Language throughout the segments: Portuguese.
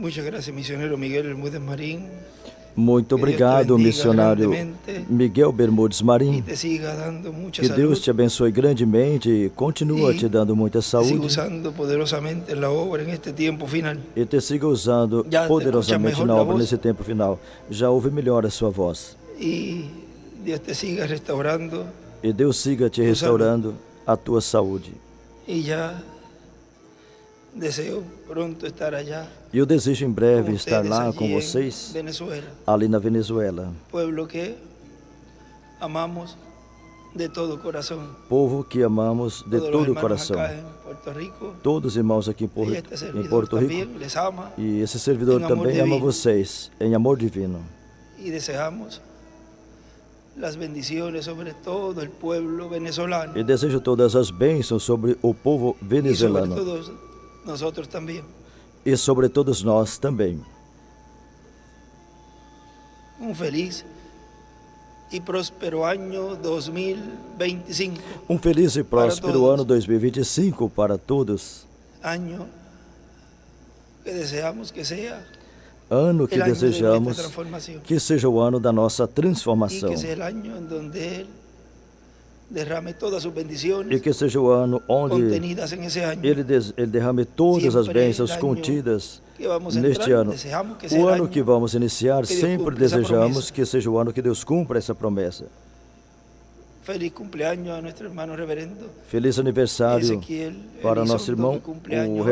Muchas gracias, misionero Miguel Bermúdez Marín. Muito obrigado, missionário Miguel Bermúdez Marim. Que Deus te abençoe grandemente e continua te dando muita saúde. E te siga usando poderosamente na obra nesse tempo final. Já ouve melhor a sua voz. E Deus siga te restaurando a tua saúde. E eu desejo em breve estar lá com vocês, ali na Venezuela. Povo que amamos de todo o coração. Todos os irmãos aqui em Porto Rico. E esse servidor também ama vocês, em amor divino. E desejo todas as bênçãos sobre o povo venezuelano. E sobre todos nós também. Feliz e próspero ano 2025. Um feliz e próspero ano 2025 para todos. Ano que desejamos que seja. Ano que desejamos que seja o ano da nossa transformação. E que seja o ano onde Ele derrame todas as bênçãos contidas neste ano. O ano que vamos iniciar, sempre desejamos que seja o ano que Deus cumpra essa promessa. Feliz aniversário para nosso irmão, o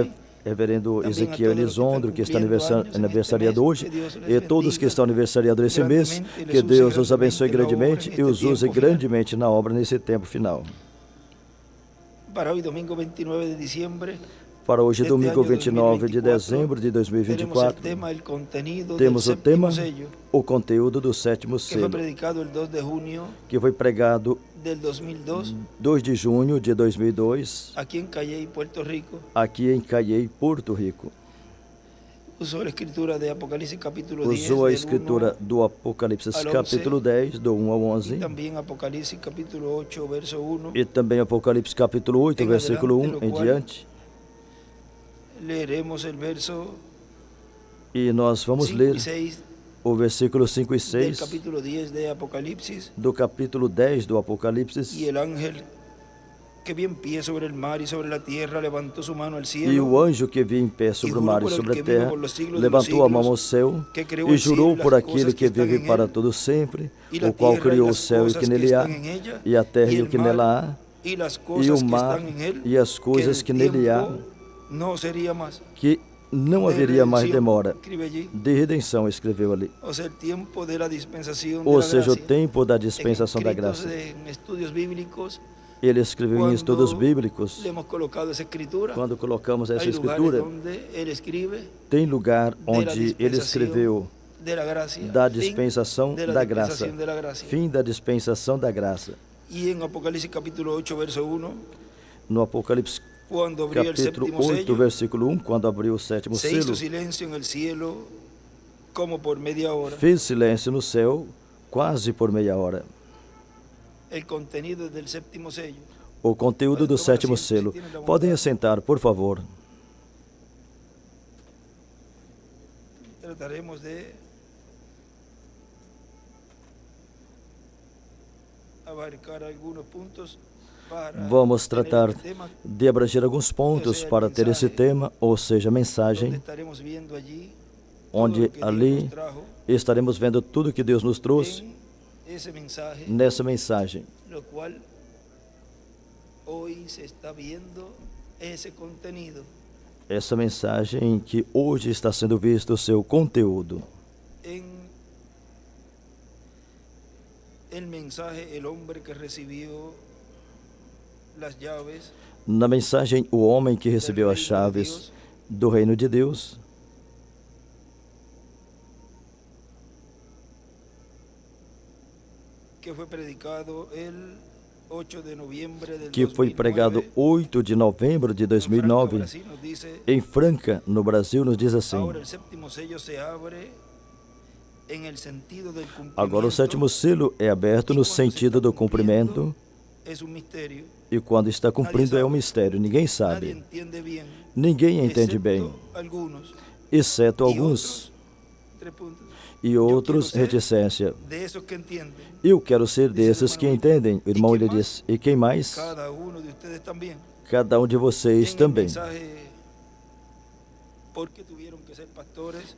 reverendo Ezequiel Elizondo, que está aniversariando hoje, e todos que estão aniversariando esse mês, que Deus os abençoe grandemente e os use grandemente na obra nesse tempo final. Para hoje, domingo 29 de dezembro de 2024, temos o tema, o conteúdo do sétimo selo, que foi pregado 2 de junho de 2002, aqui em Cayey, Porto Rico. Usou a escritura do Apocalipse capítulo 10, do 1 ao 11, e também Apocalipse capítulo 8, versículo 1 em diante. E nós vamos ler o versículo 5 e 6 do capítulo 10 do Apocalipse. E o anjo que via em pé sobre o mar e sobre a terra levantou a mão ao céu e jurou por aquele que vive para todo sempre, o qual criou o céu e o que nele há, e a terra e o que nela há, e o mar e as coisas que nele há, que não haveria mais demora de redenção, escreveu ali. Ou seja, o tempo da dispensação da graça. Ele escreveu em estudos bíblicos. Quando colocamos essa escritura, tem lugar onde ele escreveu da dispensação da graça, fim da dispensação da graça. No Apocalipse capítulo 8, versículo 1, quando abriu o sétimo selo, fez silêncio no céu quase por meia hora. O conteúdo do sétimo selo. Podem assentar, por favor. Trataremos de abarcar alguns pontos. Vamos tratar de abranger alguns pontos para ter esse tema, ou seja, mensagem, onde ali estaremos vendo tudo que Deus nos trouxe nessa mensagem. Essa mensagem que hoje está sendo visto o seu conteúdo. Na mensagem, o homem que recebeu as chaves do reino de Deus, que foi pregado 8 de novembro de 2009, em Franca, no Brasil, nos diz assim: agora o sétimo selo é aberto no sentido do cumprimento, e quando está cumprindo é um mistério, ninguém sabe. Ninguém entende bem, exceto alguns, e outros reticência. Eu quero ser desses que entendem. O irmão lhe diz, e quem mais? Cada um de vocês também.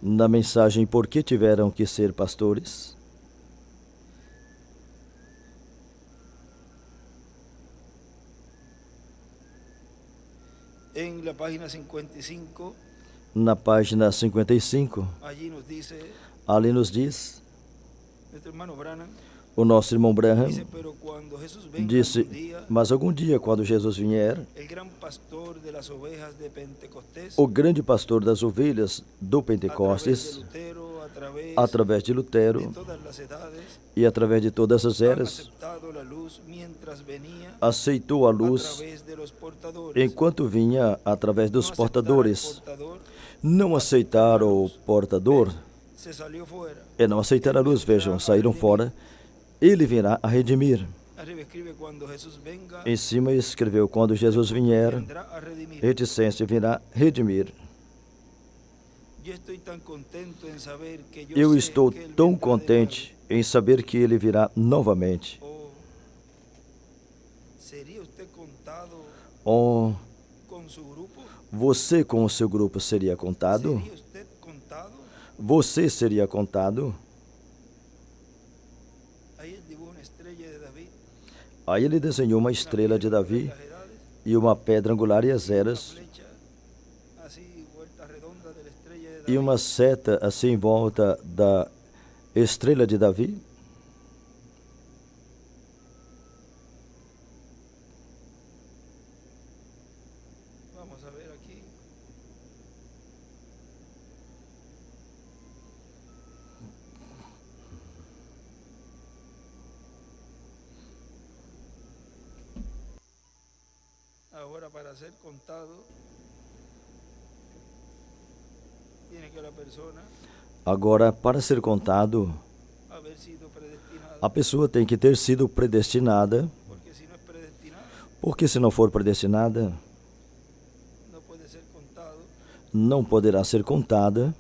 Na mensagem, por que tiveram que ser pastores? Na página 55, ali nos diz, o nosso irmão Branham disse, mas algum dia, quando Jesus vier, o grande pastor das ovelhas do Pentecostes, através de Lutero e através de todas as eras, aceitou a luz enquanto vinha através dos portadores. Não aceitar o portador é não aceitar a luz. Vejam, saíram fora. Ele virá a redimir. Em cima escreveu, quando Jesus vier, reticência virá redimir. Eu estou tão contente em saber que ele virá novamente. Oh, você com o seu grupo seria contado? Você seria contado? Aí ele desenhou uma estrela de Davi e uma pedra angular e as eras e uma seta assim em volta da estrela de Davi. Agora, para ser contado, agora, para ser contado, a pessoa tem que ter sido predestinada, porque se não for predestinada, não poderá ser contada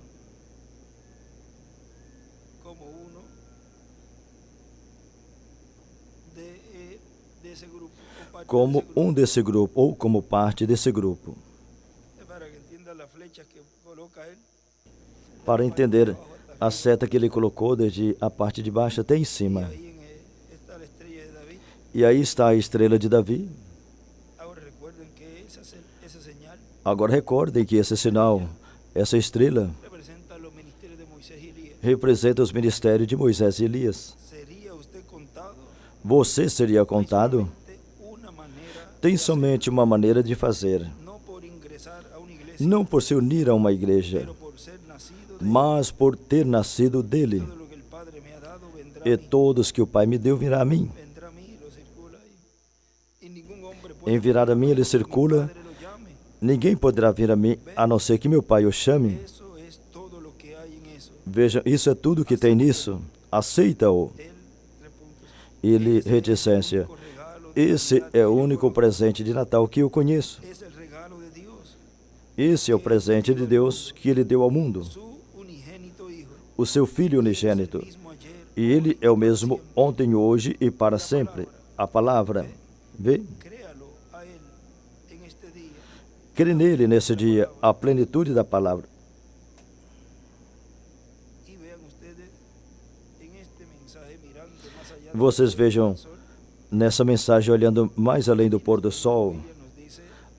como um desse grupo ou como parte desse grupo. Para entender a seta que ele colocou desde a parte de baixo até em cima. E aí está a estrela de Davi. Agora recordem que esse sinal, essa estrela, representa os ministérios de Moisés e Elias. Você seria contado? Tem somente uma maneira de fazer. Não por se unir a uma igreja, mas por ter nascido dele. E todos que o Pai me deu virá a mim. Em virar a mim ele circula. Ninguém poderá vir a mim, a não ser que meu Pai o chame. Veja, isso é tudo que tem nisso. Aceita-o. Ele, reticência. Esse é o único presente de Natal que eu conheço. Esse é o presente de Deus que Ele deu ao mundo. O seu Filho unigênito. E Ele é o mesmo ontem, hoje e para sempre. A palavra. Vê? Crê nele nesse dia, a plenitude da palavra. Vocês vejam nessa mensagem, olhando mais além do pôr do sol,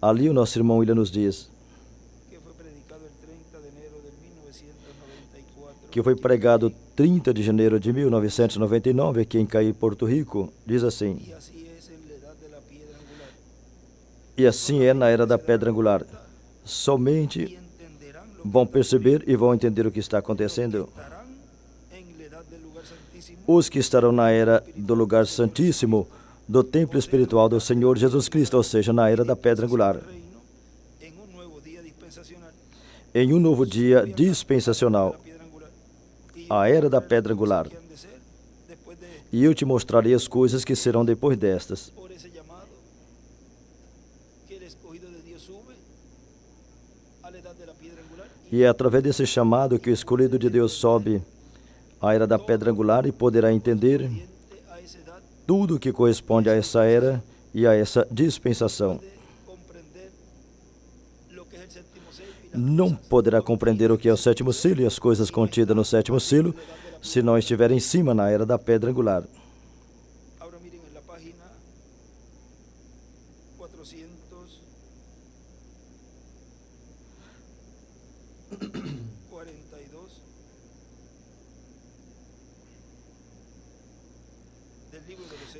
ali o nosso irmão William nos diz que foi pregado 30 de janeiro de 1999 aqui em Caí, Porto Rico. Diz assim: e assim é na era da pedra angular. Somente vão perceber e vão entender o que está acontecendo os que estarão na era do lugar santíssimo, do templo espiritual do Senhor Jesus Cristo, ou seja, na era da pedra angular, em um novo dia dispensacional, a era da pedra angular. E eu te mostrarei as coisas que serão depois destas. E é através desse chamado que o escolhido de Deus sobe à era da pedra angular e poderá entender tudo que corresponde a essa era e a essa dispensação. Não poderá compreender o que é o sétimo selo e as coisas contidas no sétimo selo se não estiver em cima na era da pedra angular. Agora mirem na página 442.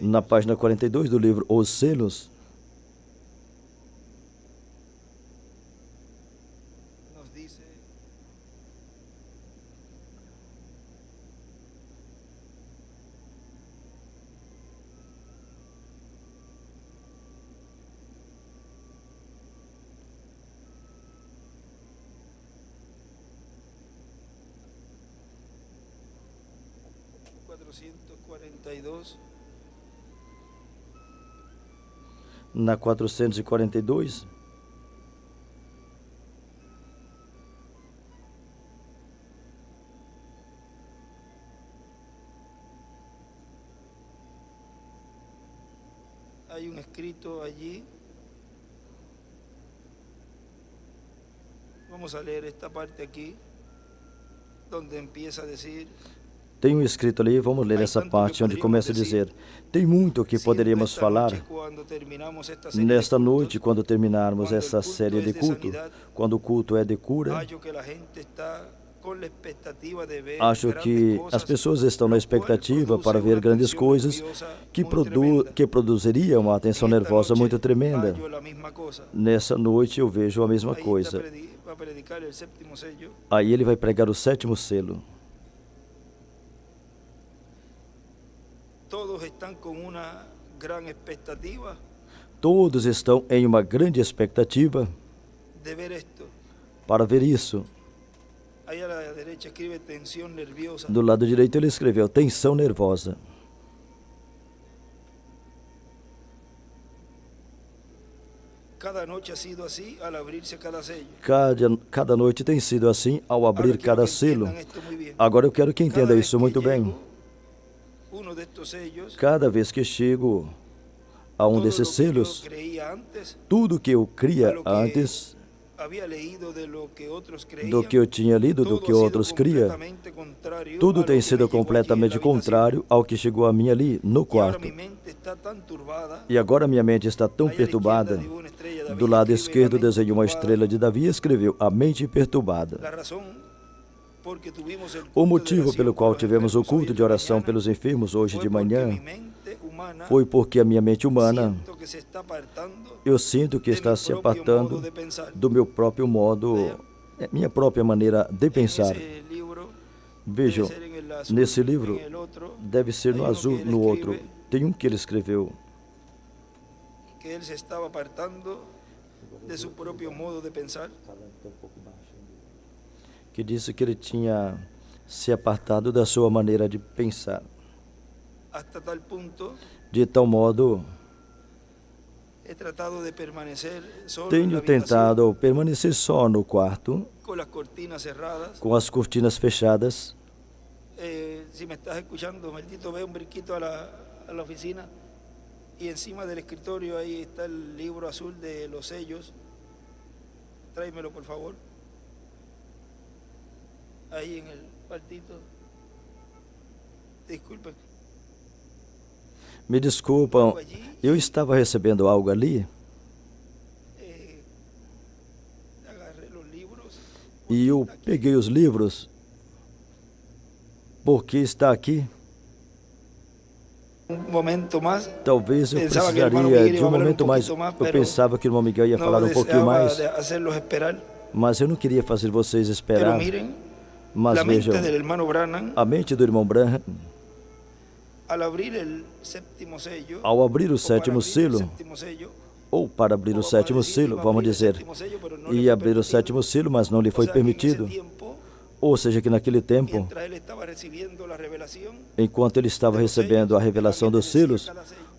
Na página 42 do livro Os Selos, nos diz: na 442, hay un escrito allí. Vamos a leer esta parte aquí, donde empieza a decir: tem um escrito ali, vamos ler essa parte onde começa a dizer: tem muito o que poderíamos falar nesta noite, quando terminarmos essa série de culto. Quando o culto é de cura, acho que as pessoas estão na expectativa para ver grandes coisas que produziria uma atenção nervosa muito tremenda. Nessa noite eu vejo a mesma coisa. Aí ele vai pregar o sétimo selo. Todos estão com uma grande expectativa. Todos estão em uma grande expectativa de ver esto. Para ver isso. Aí à direita escreve tensão nerviosa. Do lado direito ele escreveu tensão nervosa. Cada noite ha sido assim ao abrir-se cada selo. Cada noite tem sido assim ao abrir cada selo. Agora eu quero que entenda isso muito bem. Cada vez que chego a um desses selos, tudo que eu cria antes, do que eu tinha lido, do que outros criam, tudo tem sido completamente contrário ao que chegou a mim ali no quarto. E agora minha mente está tão perturbada. Do lado esquerdo desenhou uma estrela de Davi e escreveu: a mente perturbada. O motivo pelo qual tivemos o culto de oração pelos enfermos hoje de manhã foi porque a minha mente humana, eu sinto que está se apartando do meu próprio modo, minha própria maneira de pensar. Vejam, nesse livro, deve ser no azul, no outro, tem um que ele escreveu. Que ele se estava apartando de seu próprio modo de pensar. Que disse que ele tinha se apartado da sua maneira de pensar. Hasta tal punto, de tal modo, tenho tentado permanecer só no quarto, com as cortinas fechadas. Se me estás escuchando, Meltito, ve brinquito a la oficina y encima del escritorio ahí está el libro azul de los sellos. Tráemelo, por favor. Ahí en el cuartito. Desculpen. Me desculpam, eu estava recebendo algo ali e eu peguei os livros porque está aqui. Talvez eu precisaria de um momento mais. Eu pensava que o irmão Miguel ia falar um pouquinho mais, mas eu não queria fazer vocês esperar. Mas vejam, a mente do irmão Branham, ao abrir o sétimo selo, ou para abrir o sétimo selo, vamos dizer, ia abrir o sétimo selo, mas não lhe foi permitido. Ou seja, que naquele tempo, enquanto ele estava recebendo a revelação dos selos,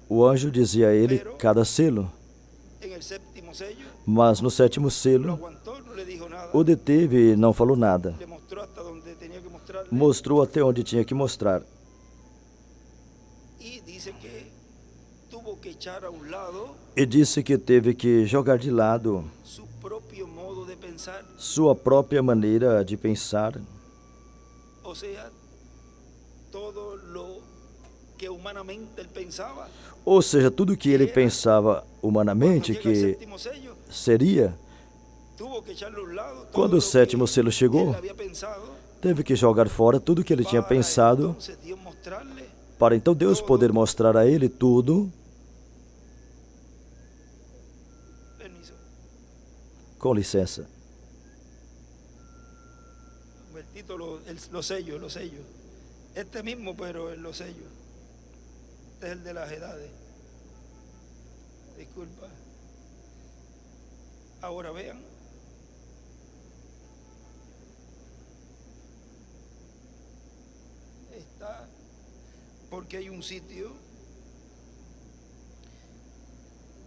o anjo dizia a ele cada selo. Mas no sétimo selo, o deteve e não falou nada. Mostrou até onde tinha que mostrar. E disse que teve que jogar de lado sua própria maneira de pensar. Ou seja, tudo que ele pensava humanamente que seria, quando o sétimo selo chegou, teve que jogar fora tudo que ele tinha pensado, para então Deus poder mostrar a ele tudo. Com licença. Los sellos. Este mismo, pero en los sellos. Este es el de las edades. Disculpa. Ahora vean. Está porque hay un sitio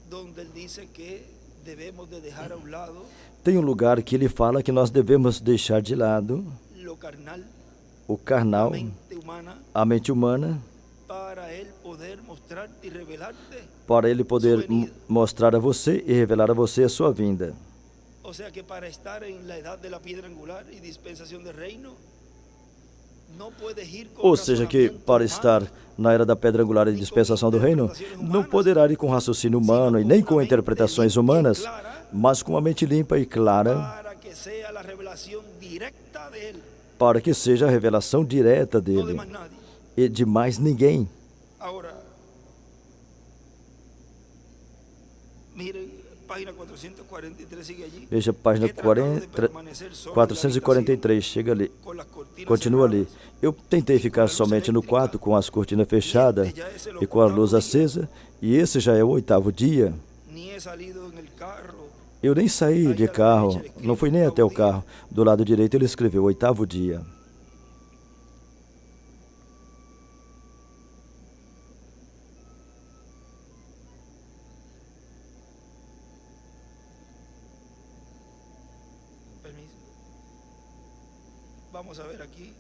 donde él dice que devemos de dejar a un lado. Tem um lugar que ele fala que nós devemos deixar de lado o carnal, a mente humana, para ele poder mostrar a você e revelar a você a sua vinda. Ou seja, que para estar na idade da pedra angular e dispensação do reino, ou seja, que para estar na era da pedra angular e dispensação do reino, não poderá ir com raciocínio humano e nem com interpretações humanas, mas com uma mente limpa e clara, para que seja a revelação direta dele e de mais ninguém. Veja a página 443, chega ali, continua ali. Eu tentei ficar somente no quarto com as cortinas fechadas e com a luz acesa, e esse já é o 8º dia. Eu nem saí de carro, não fui nem até o carro. Do lado direito ele escreveu 8º dia. Vamos a ver aqui.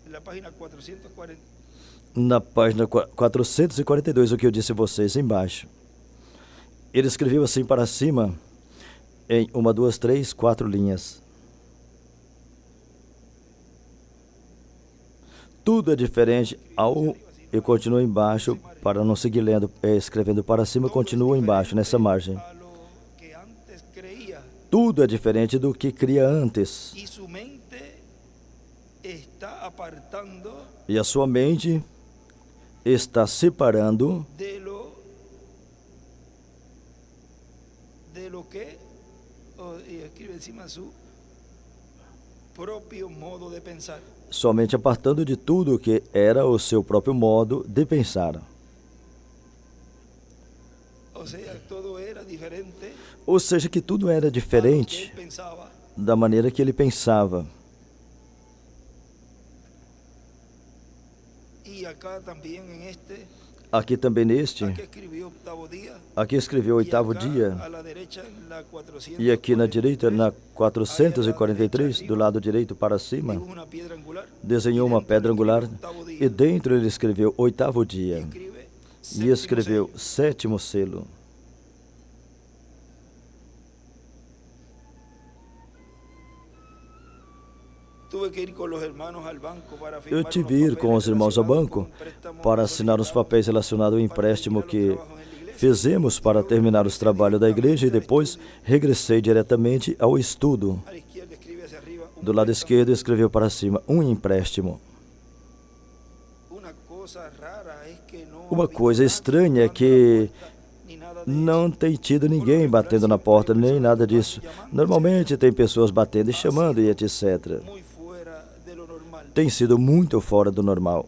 Na página 440. Na página 442, o que eu disse a vocês, embaixo. Ele escreveu assim para cima, em 1, 2, 3, 4 linhas. Tudo é diferente ao... Eu continuo embaixo, para não seguir lendo, escrevendo para cima, continuo embaixo, nessa margem. Tudo é diferente do que cria antes. E a sua mente está separando de lo que escreve em cima seu próprio modo de pensar. Somente apartando de tudo que era o seu próprio modo de pensar. Ou seja, que tudo era diferente da maneira que ele pensava. Aqui também neste, aqui escreveu 8º dia, e aqui na direita, na 443, do lado direito para cima, desenhou uma pedra angular, e dentro ele escreveu 8º dia, e escreveu 7º selo. Eu tive que ir com os irmãos ao banco para assinar os papéis relacionados ao empréstimo que fizemos para terminar os trabalhos da igreja e depois regressei diretamente ao estudo. Do lado esquerdo escreveu para cima, um empréstimo. Uma coisa estranha é que não tem tido ninguém batendo na porta, nem nada disso. Normalmente tem pessoas batendo e chamando e etc. Tem sido muito fora do normal.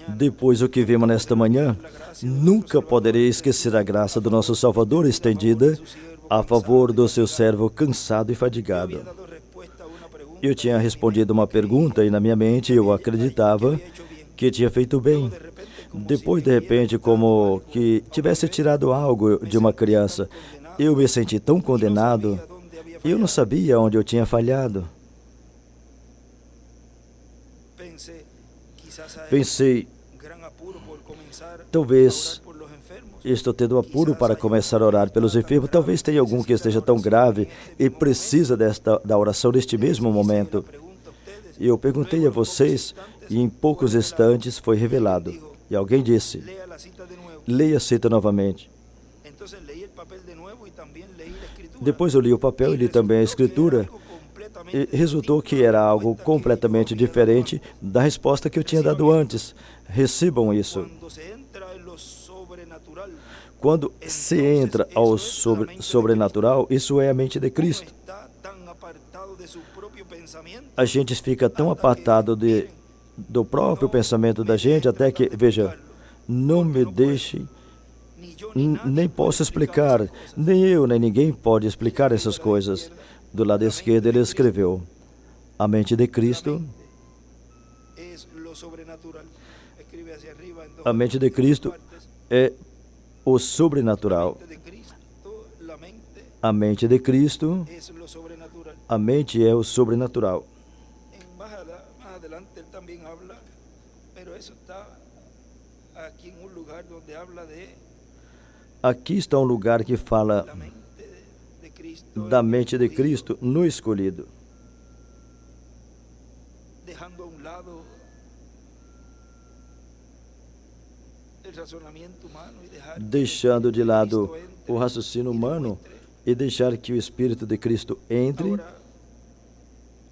Depois o que vimos nesta manhã, nunca poderei esquecer a graça do nosso Salvador estendida a favor do seu servo cansado e fadigado. Eu tinha respondido uma pergunta e na minha mente eu acreditava que tinha feito bem. Depois, de repente, como que tivesse tirado algo de uma criança, eu me senti tão condenado e eu não sabia onde eu tinha falhado. Pensei, talvez estou tendo apuro para começar a orar pelos enfermos. Talvez tenha algum que esteja tão grave e precisa da oração neste mesmo momento. E eu perguntei a vocês e em poucos instantes foi revelado. E alguém disse, leia a cita novamente. Depois eu li o papel e li também a escritura. E resultou que era algo completamente diferente da resposta que eu tinha dado antes. Recebam isso. Quando se entra ao sobrenatural, isso é a mente de Cristo. A gente fica tão apartado do próprio pensamento da gente, até que, veja, não me deixe, nem posso explicar, nem eu, nem ninguém pode explicar essas coisas. Do lado esquerdo ele escreveu, a mente de Cristo, a mente de Cristo é o sobrenatural. A mente de Cristo, a mente é o sobrenatural. Aqui está um lugar que fala da mente de Cristo no escolhido. Deixando de lado o raciocínio humano e deixar que o Espírito de Cristo entre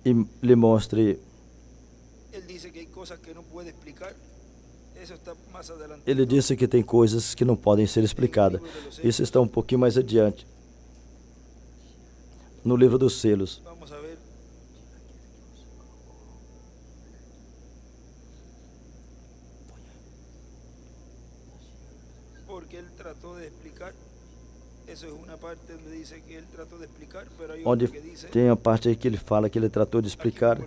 e lhe mostre. Ele disse que tem coisas que não podem ser explicadas. Isso está um pouquinho mais adiante. No livro dos selos. Onde tem a parte aí que ele fala que ele tratou de explicar,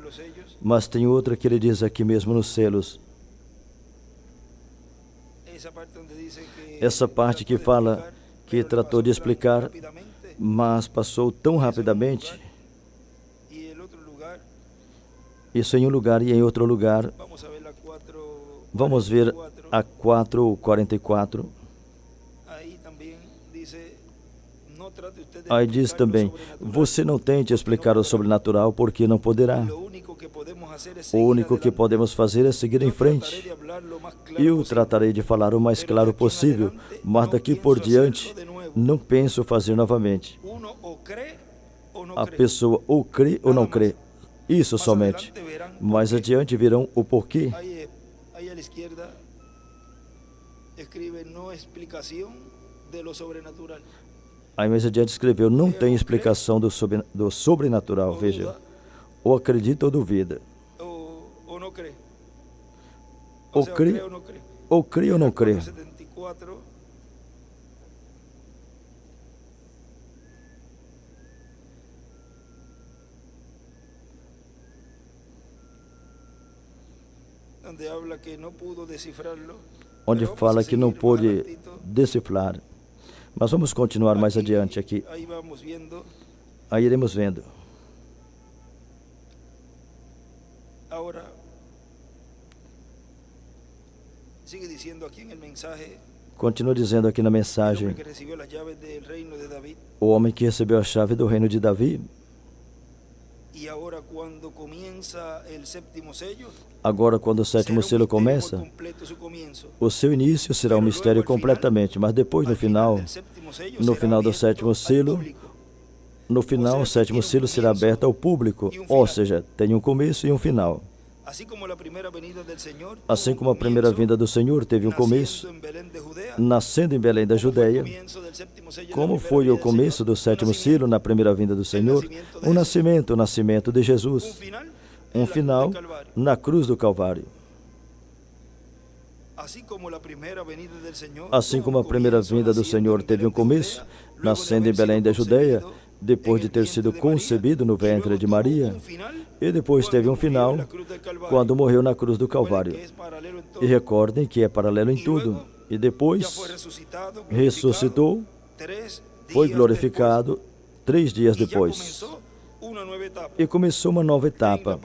mas tem outra que ele diz aqui mesmo nos selos. Essa parte que fala que tratou de explicar, mas passou tão rapidamente. Isso em um lugar e em outro lugar. Vamos ver a 4:44. Aí diz também, você não tente explicar o sobrenatural porque não poderá. O único que podemos fazer é seguir em frente. Eu tratarei de falar o mais claro possível, mas daqui por diante não penso fazer novamente. A pessoa ou crê ou não crê. Isso somente. Mais adiante virão o porquê. Aí à esquerda escreve não explicação do sobrenatural. Aí mais adiante escreveu, não tem explicação do sobrenatural, veja. Ou acredita ou duvida. Ou não crê. Ou crê ou não crê. Onde fala que não pôde decifrar. Mas vamos continuar mais adiante aqui. Aí iremos vendo. Continua dizendo aqui na mensagem, o homem que recebeu a chave do reino de Davi. Agora, quando o sétimo selo começa, o seu início será um mistério completamente, mas depois, no final do sétimo selo, no final, o sétimo selo será aberto ao público, ou seja, tem um começo e um final. Assim como a primeira vinda do Senhor teve um começo, nascendo em Belém da Judeia, como foi o começo do sétimo selo na primeira vinda do Senhor, o nascimento de Jesus, um final na cruz do Calvário. Assim como a primeira vinda do Senhor teve um começo, nascendo em Belém da Judeia, depois de ter sido concebido no ventre de Maria, e depois teve um final, quando morreu na cruz do Calvário. E recordem que é paralelo em tudo. E depois ressuscitou, foi glorificado 3 dias depois. E começou uma nova etapa.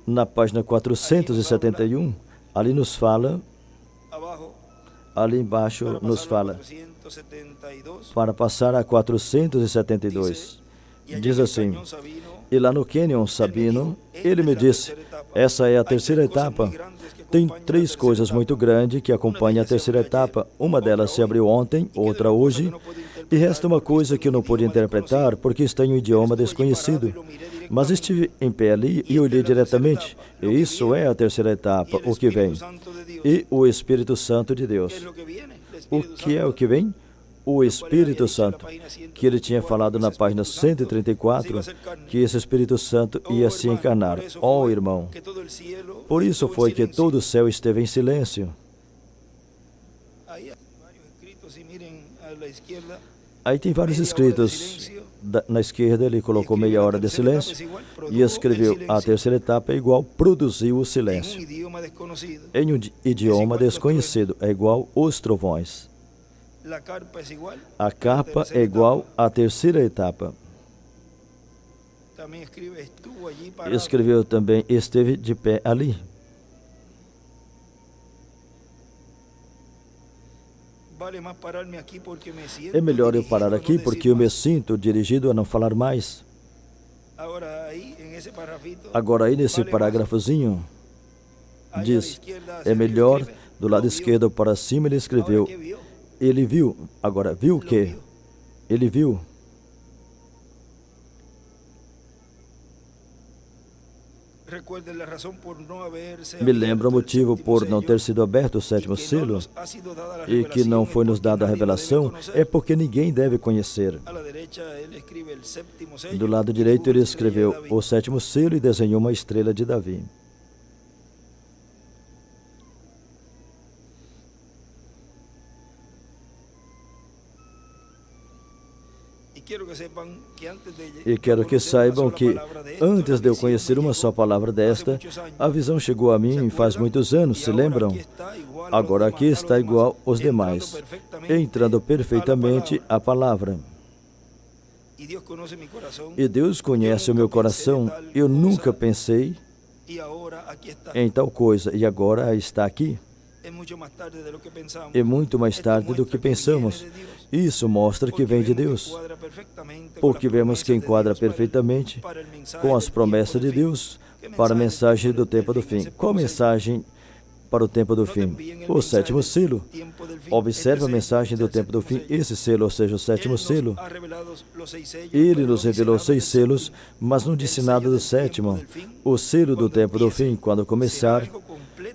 Na página 471, ali nos fala, ali embaixo nos fala, para passar a 472. Diz assim: e lá no Cânion Sabino, ele me disse, essa é a terceira etapa. Tem 3 coisas muito grandes que acompanham a terceira etapa. Uma delas se abriu ontem, outra hoje, e resta uma coisa que eu não pude interpretar porque está em um idioma desconhecido. Mas estive em pé ali e olhei diretamente. E isso é a terceira etapa, o que vem. E o Espírito Santo de Deus. O que é o que vem? O Espírito Santo, que ele tinha falado na página 134, que esse Espírito Santo ia se encarnar. Oh, irmão, por isso foi que todo o céu esteve em silêncio. Aí tem vários escritos. Na esquerda ele colocou meia hora de silêncio e escreveu: a terceira etapa é igual, produziu o silêncio. Em um idioma desconhecido, é igual os trovões. A capa é igual à terceira etapa. Escreveu também, esteve de pé ali. É melhor eu parar aqui porque eu me sinto dirigido a não falar mais. Agora aí nesse parágrafozinho diz, é melhor, do lado esquerdo para cima ele escreveu, ele viu. Agora, viu o quê? Ele viu. Me lembra o motivo por não ter sido aberto o 7º selo e que não foi nos dada a revelação, é porque ninguém deve conhecer. Do lado direito ele escreveu o 7º selo e desenhou uma estrela de Davi. E quero que saibam que, antes de eu conhecer uma só palavra desta, a visão chegou a mim faz muitos anos, se lembram? Agora aqui está igual aos demais, entrando perfeitamente a palavra. E Deus conhece o meu coração. Eu nunca pensei em tal coisa, e agora está aqui. É muito mais tarde do que pensamos. Isso mostra que vem de Deus, porque vemos que enquadra perfeitamente com as promessas de Deus para a mensagem do tempo do fim. Qual mensagem para o tempo do fim? O 7º selo. Observe a mensagem do tempo do fim, esse selo, ou seja, o 7º selo. Ele nos revelou 6 selos, mas não disse nada do 7º. O selo do tempo do fim, quando começar,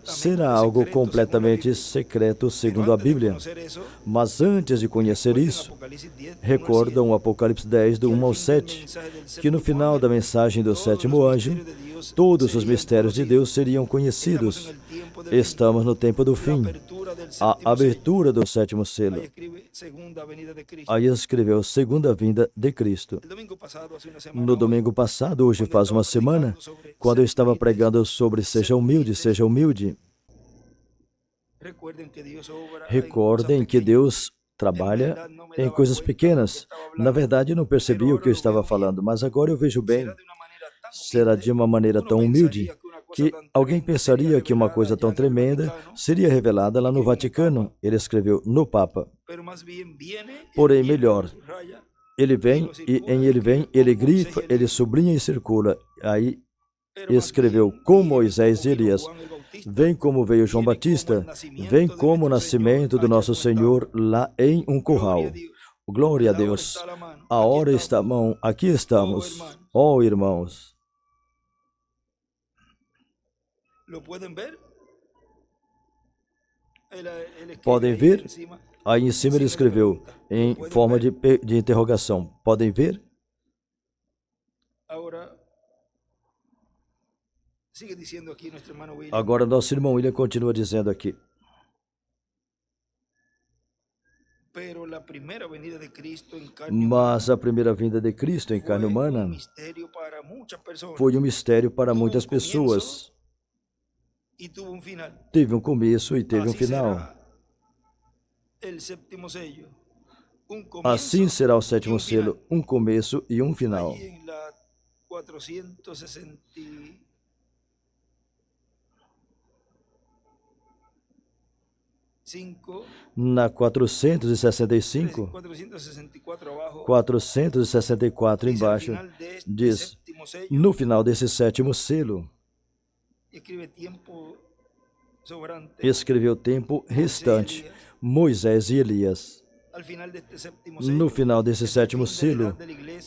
será algo completamente secreto, segundo a Bíblia. Mas antes de conhecer isso, recordam o Apocalipse 10, do 1 ao 7, que no final da mensagem do 7º anjo, todos os mistérios de Deus seriam conhecidos. Estamos no tempo do fim, a abertura do 7º selo. Aí escreveu segunda vinda de Cristo. No domingo passado, hoje faz uma semana, quando eu estava pregando sobre seja humilde, seja humilde. Recordem que Deus trabalha em coisas pequenas. Na verdade, não percebi o que eu estava falando, mas agora eu vejo bem. Será de uma maneira tão humilde que alguém pensaria que uma coisa tão tremenda seria revelada lá no Vaticano. Ele escreveu no Papa. Porém, melhor, ele vem e em ele vem, ele grifa, ele sublinha e circula. Aí escreveu com Moisés e Elias. Vem como veio João Batista, vem como o nascimento do nosso Senhor lá em um curral. Glória a Deus. A hora está à mão, aqui estamos. Oh, irmãos. Podem ver? Aí em cima ele escreveu em forma de interrogação. Podem ver? Agora nosso irmão William continua dizendo aqui. Mas a primeira vinda de Cristo em carne humana foi um mistério para muitas pessoas. Teve um começo e teve um final. Assim será o sétimo selo, um começo e um final. Na 465, 464 embaixo, diz, no final desse sétimo selo, escreveu o tempo restante, Moisés e Elias. No final desse sétimo selo,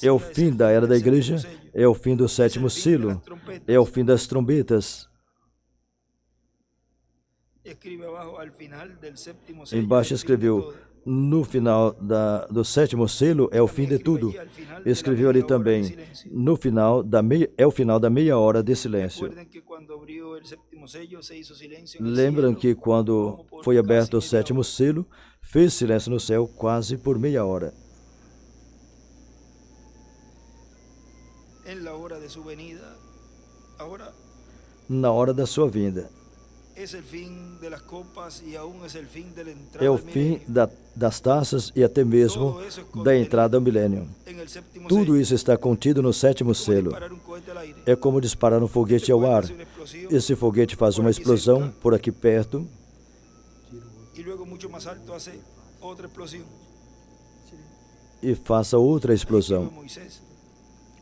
é o fim da era da igreja, é o fim do sétimo selo, é o fim das trombetas. Embaixo escreveu, no final do sétimo selo é o fim de tudo. Escreveu ali também, no final é o final da meia hora de silêncio. Lembram que quando foi aberto o sétimo selo, fez silêncio no céu quase por meia hora. Na hora da sua vinda. É o fim das taças e até mesmo da entrada ao milênio. Tudo isso está contido no sétimo selo. É como disparar um foguete ao ar. Esse foguete faz uma explosão por aqui perto. E faça outra explosão.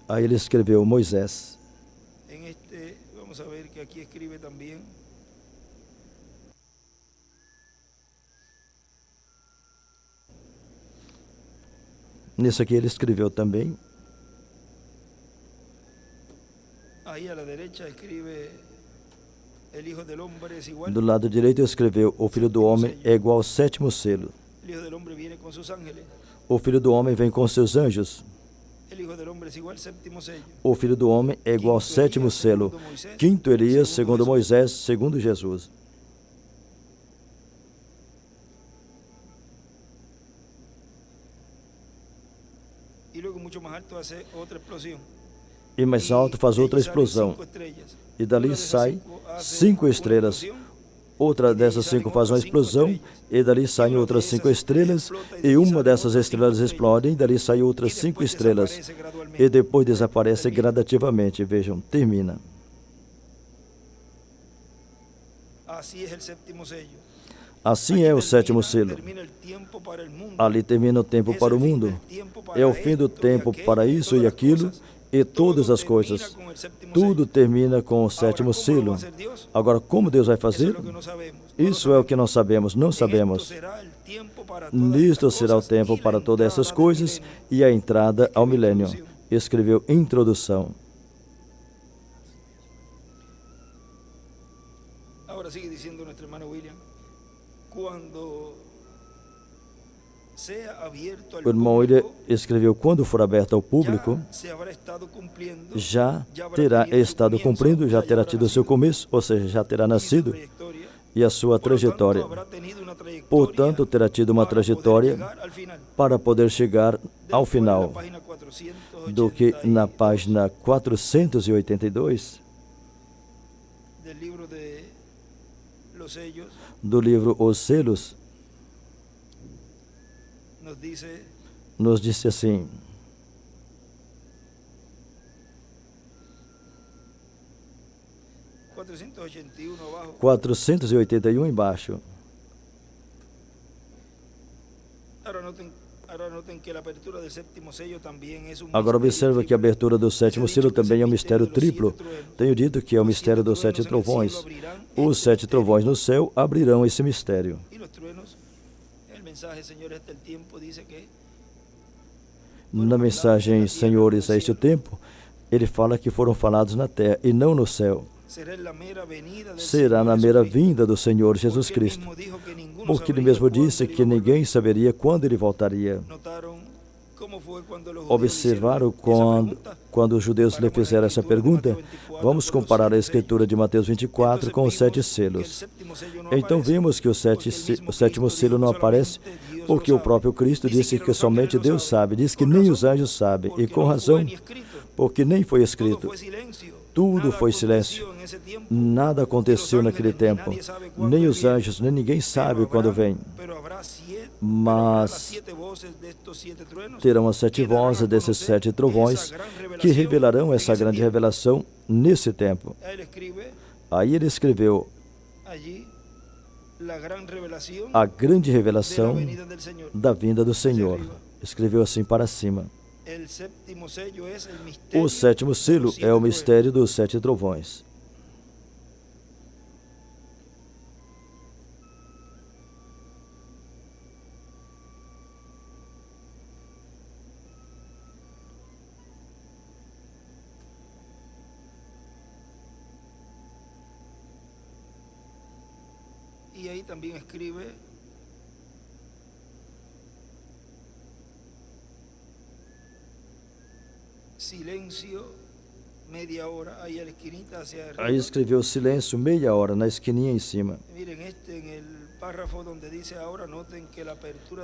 Aí ele escreveu Moisés. Vamos ver que aqui escreve também. Nisso aqui ele escreveu também. Do lado direito escreveu, o Filho do Homem é igual ao sétimo selo. O Filho do Homem vem com seus anjos. O Filho do Homem é igual ao sétimo selo. Quinto Elias, segundo Moisés, segundo Jesus. E mais alto faz outra explosão. E dali sai 5 estrelas. Outra dessas 5 faz uma explosão. E dali saem outras 5 estrelas. E uma dessas estrelas explode. E dali saem outras 5 estrelas. E depois desaparece gradativamente. Vejam, termina. Assim é o sétimo selo. Ali termina o tempo para o mundo. É o fim do tempo para isso e aquilo e todas as coisas. Tudo termina com o sétimo selo. Agora, como Deus vai fazer? Isso é o que não sabemos, não sabemos. Nisto será o tempo para todas essas coisas e a entrada ao milênio. Escreveu introdução. Agora sigue dizendo nosso irmão William. O irmão William escreveu, quando for aberto ao público, já terá estado cumprindo, já terá tido o seu começo, ou seja, já terá nascido, e a sua trajetória. Portanto, terá tido uma trajetória para poder chegar ao final, do que na página 482 do livro Os Selos, nos disse assim: abaixo, 481 embaixo. Agora observa que a abertura do sétimo selo também é um mistério triplo. Tenho dito que é o mistério dos 7 trovões. Os 7 trovões no céu abrirão esse mistério. Na mensagem Senhores a este tempo, ele fala que foram falados na terra e não no céu. Será na mera vinda do Senhor Jesus Cristo, porque ele mesmo disse que ninguém saberia quando ele voltaria. Observaram quando os judeus lhe fizeram essa pergunta, vamos comparar a escritura de Mateus 24 com os 7 selos. Então vimos que o sétimo selo não aparece porque o próprio Cristo disse que somente Deus sabe, diz que nem os anjos sabem, e com razão, porque nem foi escrito. Tudo foi silêncio. Nada aconteceu naquele tempo. Nem os anjos, nem ninguém sabe quando vem. Mas terão as 7 vozes desses 7 trovões que revelarão essa grande revelação nesse tempo. Aí ele escreveu a grande revelação da vinda do Senhor. Escreveu assim para cima. O 7º selo é o mistério dos 7 trovões. E aí também escreve silêncio, meia hora, aí a esquinita hacia arriba. Aí escreveu silêncio, meia hora, na esquininha em cima.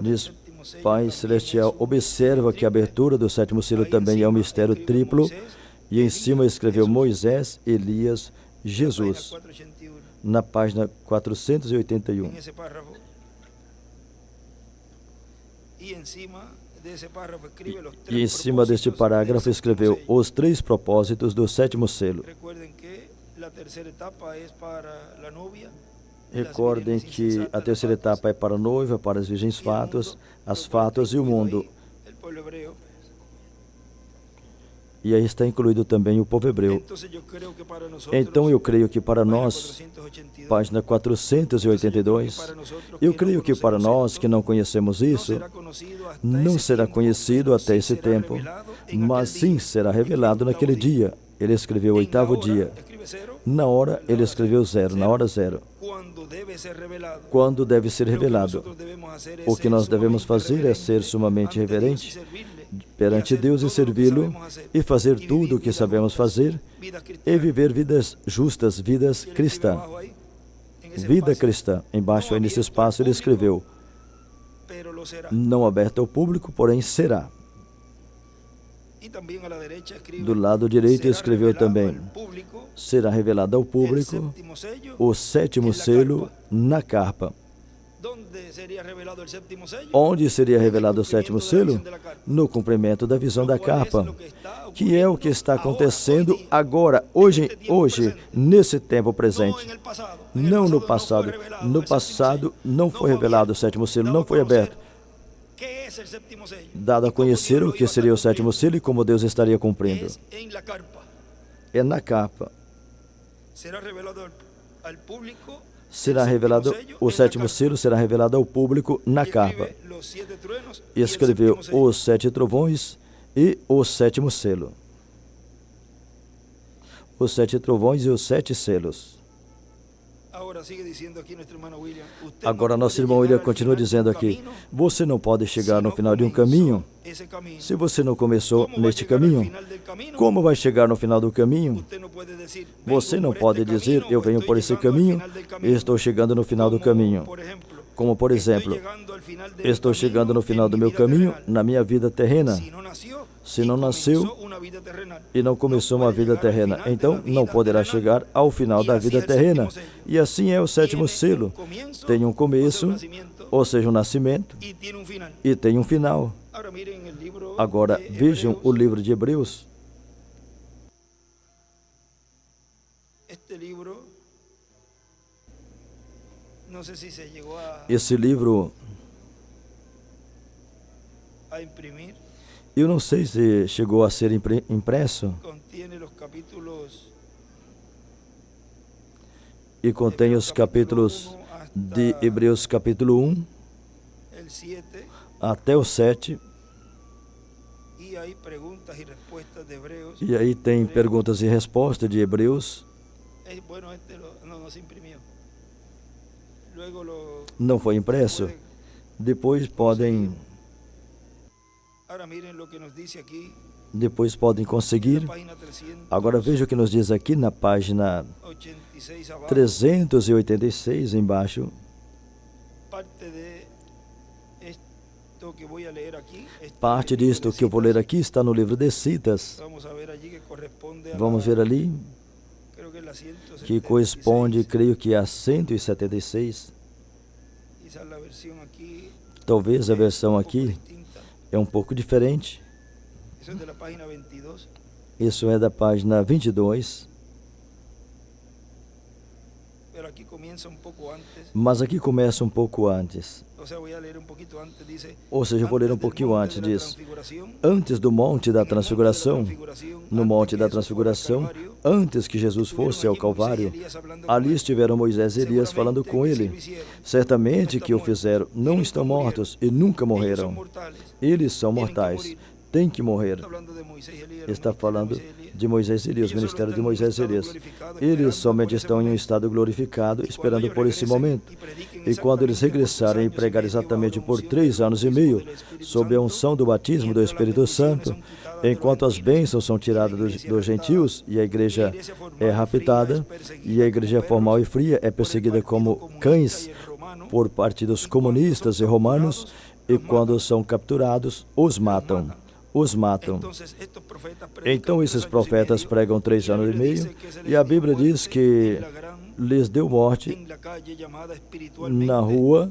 Diz, Pai Celestial, observa que a abertura do 7º selo também é um mistério triplo, e em cima escreveu Moisés, Elias, Jesus, na página 481. E em cima deste parágrafo escreveu os 3 propósitos do 7º selo. Recordem que a terceira etapa é para a noiva, para as virgens fátuas, as fátuas e o mundo. E aí está incluído também o povo hebreu. Então eu creio que para nós, página 482, eu creio que para nós que não conhecemos isso, não será conhecido até esse tempo, mas sim será revelado naquele dia. Ele escreveu o 8º dia. Na hora, ele escreveu 0, na hora 0. Quando deve ser revelado. O que nós devemos fazer é ser sumamente reverente perante Deus e servi-lo, e fazer tudo o que sabemos fazer, e viver vidas justas, vidas cristãs. Vida cristã. Embaixo aí nesse espaço ele escreveu, não aberto ao público, porém será. Do lado direito escreveu também, será revelado ao público o 7º selo na carpa. Onde seria revelado o 7º selo? No cumprimento da visão da carpa, que é o que está acontecendo agora, hoje, nesse tempo presente. Não no passado. No passado não foi revelado o 7º selo, não foi aberto. Dado a conhecer o que seria o 7º selo e como Deus estaria cumprindo. É na carpa. Será revelado, o 7º selo será revelado ao público na carpa. Escreveu os 7 trovões e o 7º selo. Os 7 trovões e os 7 selos. Agora nosso irmão William continua dizendo aqui, você não pode chegar no final de um caminho se você não começou neste caminho. Como vai chegar no final do caminho? Você não pode dizer, eu venho por esse caminho e estou chegando no final do caminho. Como, por exemplo, estou chegando no final do meu caminho na minha vida terrena. Se não nasceu e não começou uma vida terrena, então não poderá chegar ao final da vida terrena. E assim é o 7º selo. Tem um começo, ou seja, um nascimento, e tem um final. Agora, vejam o livro de Hebreus. Esse livro, eu não sei se chegou a ser impresso, e contém os capítulos de Hebreus capítulo 1 até o 7, e aí tem perguntas e respostas de Hebreus. Não foi impresso. Depois podem depois podem conseguir. Agora veja o que nos diz aqui na página 386 embaixo. Parte disto que eu vou ler aqui está no livro de Citas. Vamos ver ali, que corresponde, creio que a 176. Talvez a versão aqui é um pouco diferente. Isso é da página 22. Mas aqui começa um pouco antes. Ou seja, eu vou ler um pouquinho antes. Diz: antes do Monte da Transfiguração, no Monte da Transfiguração, antes que Jesus fosse ao Calvário, ali estiveram Moisés e Elias falando com ele. Certamente que o fizeram, não estão mortos e nunca morreram. Eles são mortais, têm que morrer. Está falando de Moisés e Elias, o ministério de Moisés e Elias. Eles somente estão em um estado glorificado, esperando por esse momento. E quando eles regressarem e pregarem exatamente por 3 anos e meio, sob a unção do batismo do Espírito Santo, enquanto as bênçãos são tiradas dos gentios e a igreja é raptada, e a igreja formal e fria é perseguida como cães por parte dos comunistas e romanos, e quando são capturados, os matam. Então esses profetas pregam 3 anos e meio, e a Bíblia diz que lhes deu morte na rua,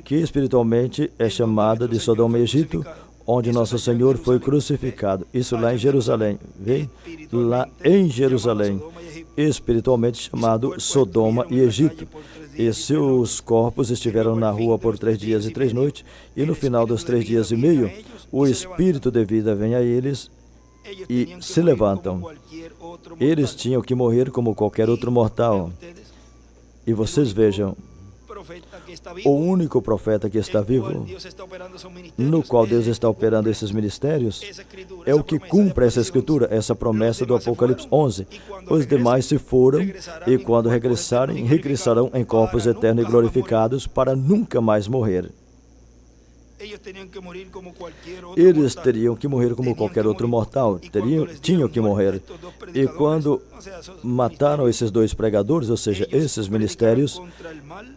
que espiritualmente é chamada de Sodoma e Egito, onde Nosso Senhor foi crucificado. Isso lá em Jerusalém. Vem? Lá em Jerusalém, espiritualmente chamado Sodoma e Egito. E seus corpos estiveram na rua por 3 dias e 3 noites, e no final dos 3 dias e meio, o Espírito de vida vem a eles e se levantam. Eles tinham que morrer como qualquer outro mortal. E vocês vejam, o único profeta que está vivo, no qual Deus está operando esses ministérios, é o que cumpre essa escritura, essa promessa do Apocalipse 11. Os demais se foram, e quando regressarem, regressarão em corpos eternos e glorificados para nunca mais morrer. Eles teriam que morrer como qualquer outro mortal, tinham que morrer. E quando mataram esses 2 pregadores, ou seja, esses ministérios,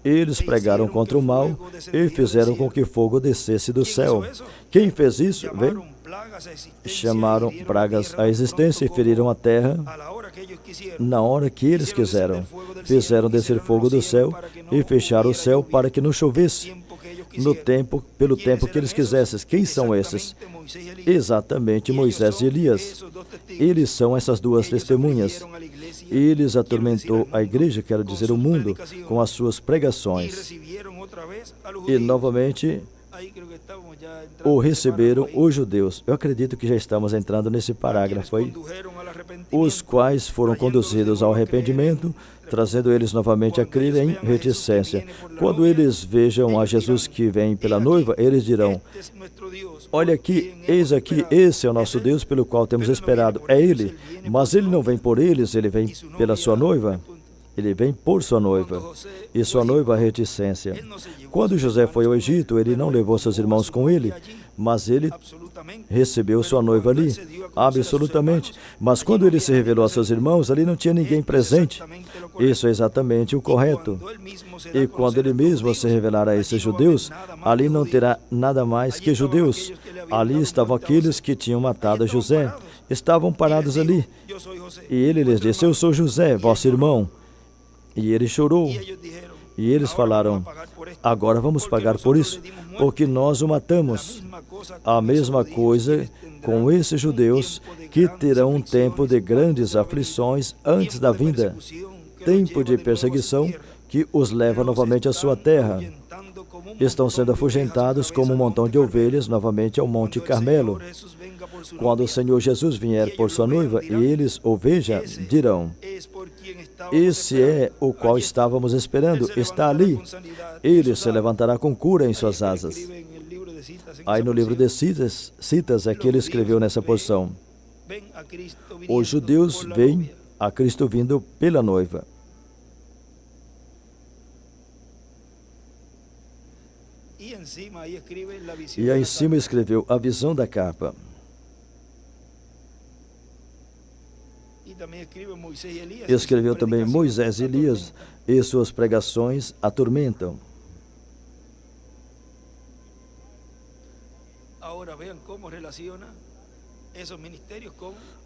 eles pregaram contra o mal e fizeram com que fogo descesse do céu. Quem fez isso? Vê? Chamaram pragas à existência e feriram a terra na hora que eles quiseram. Fizeram descer fogo do céu e fecharam o céu para que não chovesse pelo tempo que eles quisessem. Quem são esses? Exatamente Moisés e Elias. Eles são essas 2 testemunhas. Eles atormentou a igreja, quero dizer o mundo, com as suas pregações. E novamente o receberam os judeus. Eu acredito que já estamos entrando nesse parágrafo aí. Os quais foram conduzidos ao arrependimento, trazendo eles novamente a crer em reticência. Quando eles vejam a Jesus que vem pela noiva, eles dirão: olha aqui, eis aqui, esse é o nosso Deus pelo qual temos esperado. É Ele, mas Ele não vem por eles, Ele vem pela sua noiva. Ele vem por sua noiva, e sua noiva a reticência. Quando José foi ao Egito, ele não levou seus irmãos com ele, mas ele recebeu sua noiva ali, absolutamente. Mas quando ele se revelou a seus irmãos, ali não tinha ninguém presente. Isso é exatamente o correto. E quando ele mesmo se revelar a esses judeus, ali não terá nada mais que judeus. Ali estavam aqueles que tinham matado José. Estavam parados ali. E ele lhes disse: eu sou José, vosso irmão. E ele chorou. E eles falaram: agora vamos pagar por isso, porque nós o matamos. A mesma coisa com esses judeus que terão um tempo de grandes aflições antes da vinda, tempo de perseguição que os leva novamente à sua terra. Estão sendo afugentados como um montão de ovelhas novamente ao Monte Carmelo. Quando o Senhor Jesus vier por sua noiva e eles o vejam, dirão: esse é o qual estávamos esperando, está ali. Ele se levantará com cura em suas asas. Aí no livro de Citas é que ele escreveu nessa porção: os judeus veem a Cristo vindo pela noiva. E aí em cima escreveu a visão da capa. Escreveu também Moisés e Elias, e suas pregações atormentam.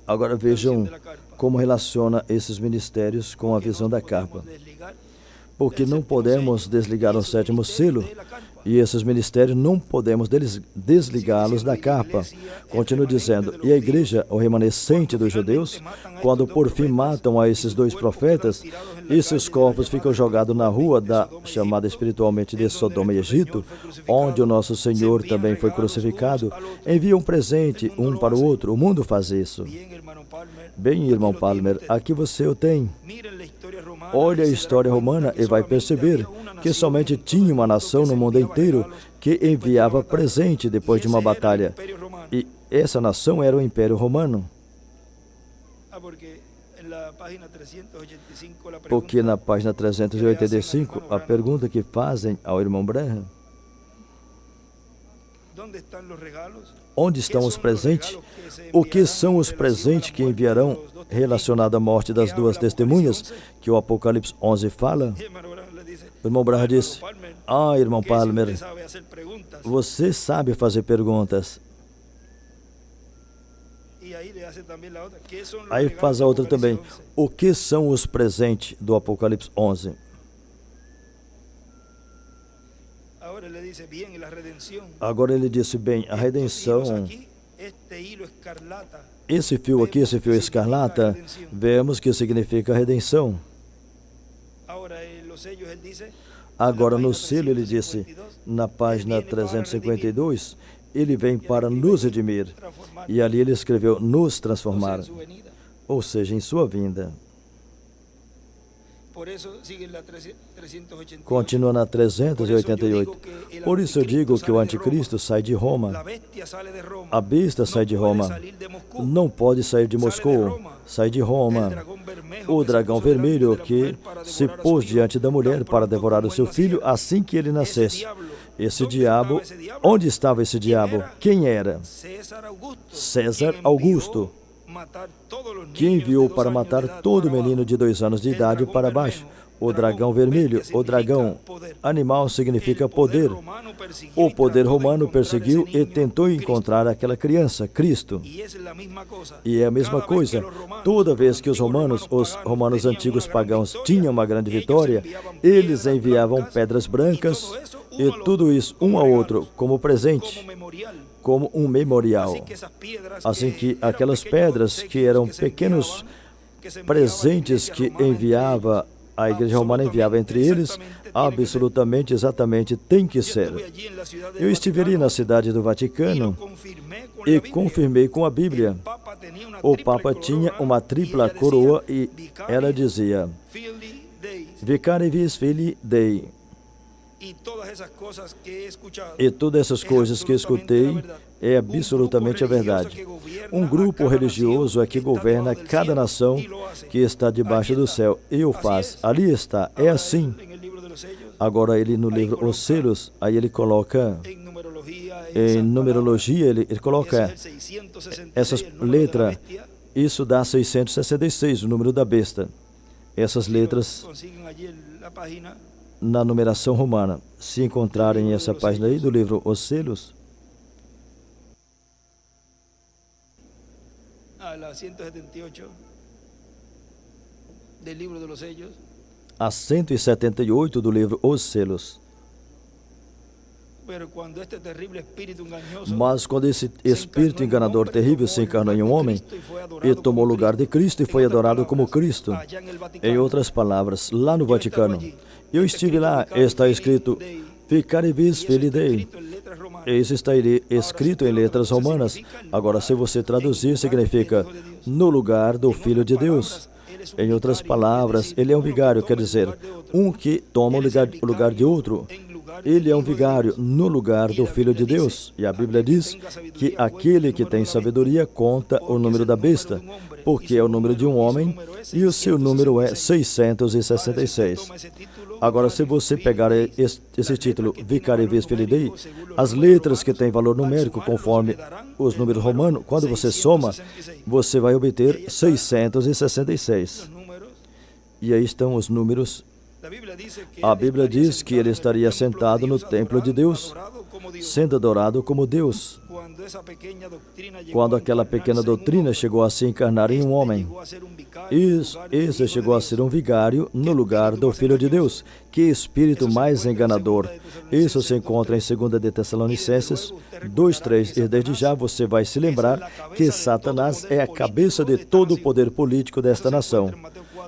Agora vejam como relaciona esses ministérios com a visão da capa. Porque não podemos desligar o sétimo selo, e esses ministérios não podemos desligá-los da capa. Continua dizendo, e a igreja, o remanescente dos judeus, quando por fim matam a esses dois profetas, e seus corpos ficam jogados na rua chamada espiritualmente de Sodoma e Egito, onde o nosso Senhor também foi crucificado, envia um presente um para o outro. O mundo faz isso. Bem, irmão Palmer, aqui você o tem. Olhe a história romana e vai perceber que somente tinha uma nação no mundo inteiro que enviava presente depois de uma batalha. E essa nação era o Império Romano. Porque na página 385, a pergunta que fazem ao irmão Branham: onde estão os presentes? O que são os presentes que enviarão relacionado à morte das duas testemunhas que o Apocalipse 11 fala? O irmão Branham disse, irmão Palmer, você sabe fazer perguntas. Aí faz a outra também. O que são os presentes do Apocalipse 11? Agora ele disse, bem, a redenção, esse fio aqui, esse fio escarlata, vemos que significa redenção. Agora no selo ele disse, na página 352, ele vem para nos redimir. E ali ele escreveu, nos transformar, ou seja, em sua vinda. Continua na 388. Por isso eu digo que o anticristo sai de Roma. A besta sai de Roma. Não pode sair de Moscou. Sai de Roma. O dragão vermelho que se pôs diante da mulher para devorar o seu filho assim que ele nascesse. Esse diabo, onde estava esse diabo? Quem era? César Augusto, que enviou para matar todo menino de 2 anos de idade para baixo. O dragão vermelho, o dragão animal significa poder. O poder romano perseguiu e tentou encontrar aquela criança, Cristo. E é a mesma coisa. Toda vez que os romanos antigos pagãos tinham uma grande vitória, eles enviavam pedras brancas e tudo isso um ao outro como presente, como um memorial. Assim que aquelas pedras que eram pequenos presentes que enviava a igreja romana enviava entre eles, absolutamente, exatamente, tem que ser. Eu estive ali na cidade do Vaticano e confirmei com a Bíblia. O Papa tinha uma tripla coroa e ela dizia, Vicari vis Filii Dei. E todas essas coisas que escutei é absolutamente a verdade. Um grupo religioso é que governa cada nação que está debaixo do céu e o faz. Ali está, é assim. Agora ele no livro Os Selos, aí ele coloca, em numerologia, ele coloca essas letras, isso dá 666, o número da besta. Essas letras na numeração romana. Se encontrarem essa página aí do livro Os Selos, a 178 do livro Os Selos. Mas quando esse espírito enganador terrível se encarnou em um homem e tomou o lugar de Cristo e foi adorado como Cristo, em outras palavras, lá no Vaticano, eu estive lá, está escrito Vicari vis Filii Dei. Isso está escrito em letras romanas. Agora, se você traduzir, significa no lugar do Filho de Deus. Em outras palavras, ele é um vigário, quer dizer, um que toma o lugar de outro. Ele é um vigário no lugar do Filho de Deus. E a Bíblia diz que aquele que tem sabedoria conta o número da besta, porque é o número de um homem e o seu número é 666. Agora, se você pegar esse título, Vicari Vis Filii Dei, as letras que têm valor numérico, conforme os números romanos, quando você soma, você vai obter 666. E aí estão os números. A Bíblia diz que ele estaria sentado no templo de Deus, sendo adorado como Deus. Quando aquela pequena doutrina chegou a se encarnar em um homem, esse chegou a ser um vigário no lugar do Filho de Deus. Que espírito mais enganador! Isso se encontra em 2 de Tessalonicenses 2:3. E desde já você vai se lembrar que Satanás é a cabeça de todo o poder político desta nação.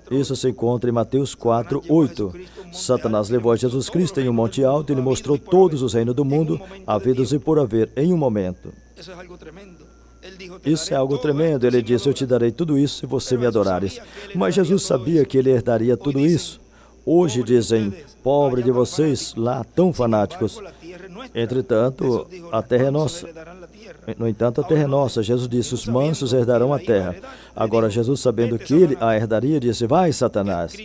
Isso se encontra em Mateus 4:8. Satanás levou a Jesus Cristo em um monte alto e lhe mostrou todos os reinos do mundo, havidos e por haver, em um momento. Isso é algo tremendo. Ele disse, eu te darei tudo isso se você me adorares. Mas Jesus sabia que ele herdaria tudo isso. Hoje dizem, pobre de vocês, lá tão fanáticos. Entretanto, a terra é nossa. No entanto, a terra é nossa. Jesus disse, os mansos herdarão a terra. Agora, Jesus, sabendo que ele a herdaria, disse, vai, Satanás,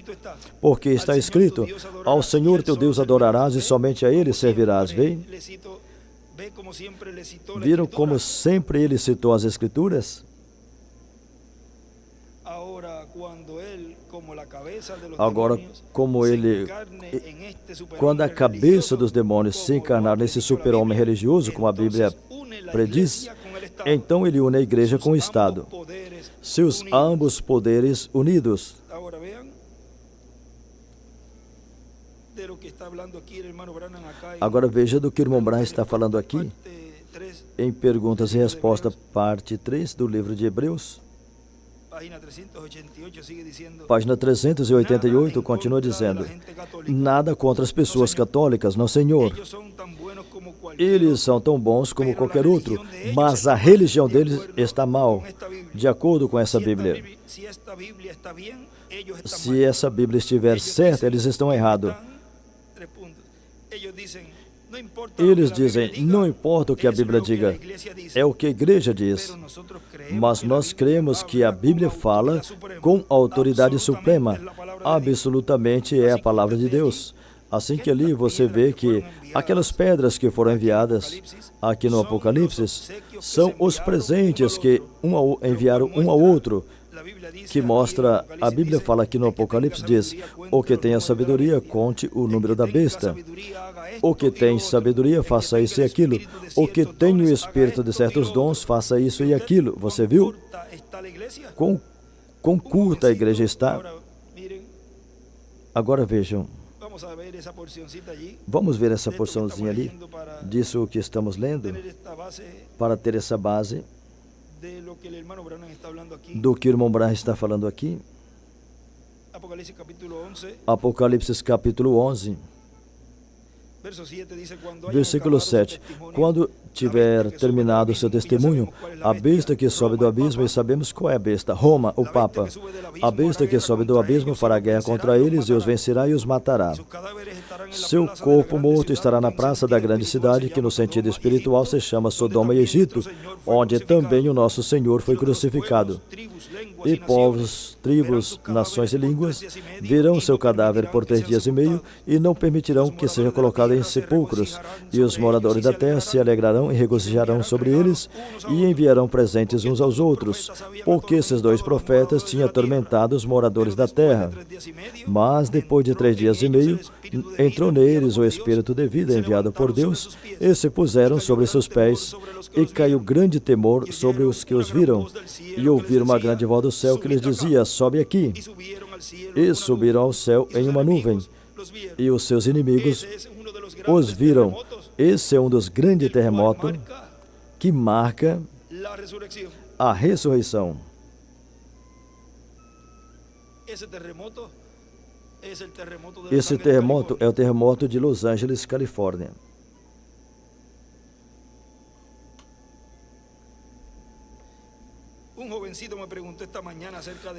porque está escrito, ao Senhor teu Deus adorarás e somente a ele servirás. Viram como sempre ele citou as Escrituras? Agora, quando a cabeça dos demônios se encarnar nesse super-homem religioso, como a Bíblia prediz, então ele une a igreja com o Estado. Seus ambos poderes unidos. Agora veja do que o irmão Branham está falando aqui, em Perguntas e Respostas, parte 3 do livro de Hebreus. Página 388 continua dizendo, nada contra as pessoas católicas, não, Senhor. Eles são tão bons como qualquer outro, mas a religião deles está mal, de acordo com essa Bíblia. Se essa Bíblia estiver certa, eles estão errados. Eles dizem, não importa o que a Bíblia diga, é o que a igreja diz. Mas nós cremos que a Bíblia fala com autoridade suprema. Absolutamente é a palavra de Deus. Assim que ali você vê que aquelas pedras que foram enviadas aqui no Apocalipse são os presentes que enviaram um ao outro, que mostra, a Bíblia fala aqui no Apocalipse, diz, o que tem a sabedoria, conte o número da besta. O que tem sabedoria, faça isso e aquilo. O que tem o espírito de certos dons, faça isso e aquilo. Você viu? Quão curta a igreja está? Agora vejam. Vamos ver essa porçãozinha ali, disso que estamos lendo, para ter essa base do que o irmão Branham está falando aqui. Apocalipse capítulo 11. Versículo 7. Quando tiver terminado o seu testemunho, a besta que sobe do abismo, e sabemos qual é a besta, Roma, o Papa. A besta que sobe do abismo fará guerra contra eles e os vencerá e os matará. Seu corpo morto estará na praça da grande cidade, que no sentido espiritual se chama Sodoma e Egito, onde também o nosso Senhor foi crucificado. E povos, tribos, nações e línguas verão seu cadáver por 3 dias e meio e não permitirão que seja colocado em sepulcros. E os moradores da terra se alegrarão e regozijarão sobre eles e enviarão presentes uns aos outros, porque esses 2 profetas tinham atormentado os moradores da terra. Mas depois de 3 dias e meio, entrou neles o Espírito de vida enviado por Deus, e se puseram sobre seus pés, e caiu grande temor sobre os que os viram, e ouviram uma grande voz do céu que lhes dizia, sobe aqui. E subiram ao céu em uma nuvem, e os seus inimigos os viram. Esse é um dos grandes terremotos que marca a ressurreição. Esse terremoto é o terremoto de Los Angeles, Califórnia.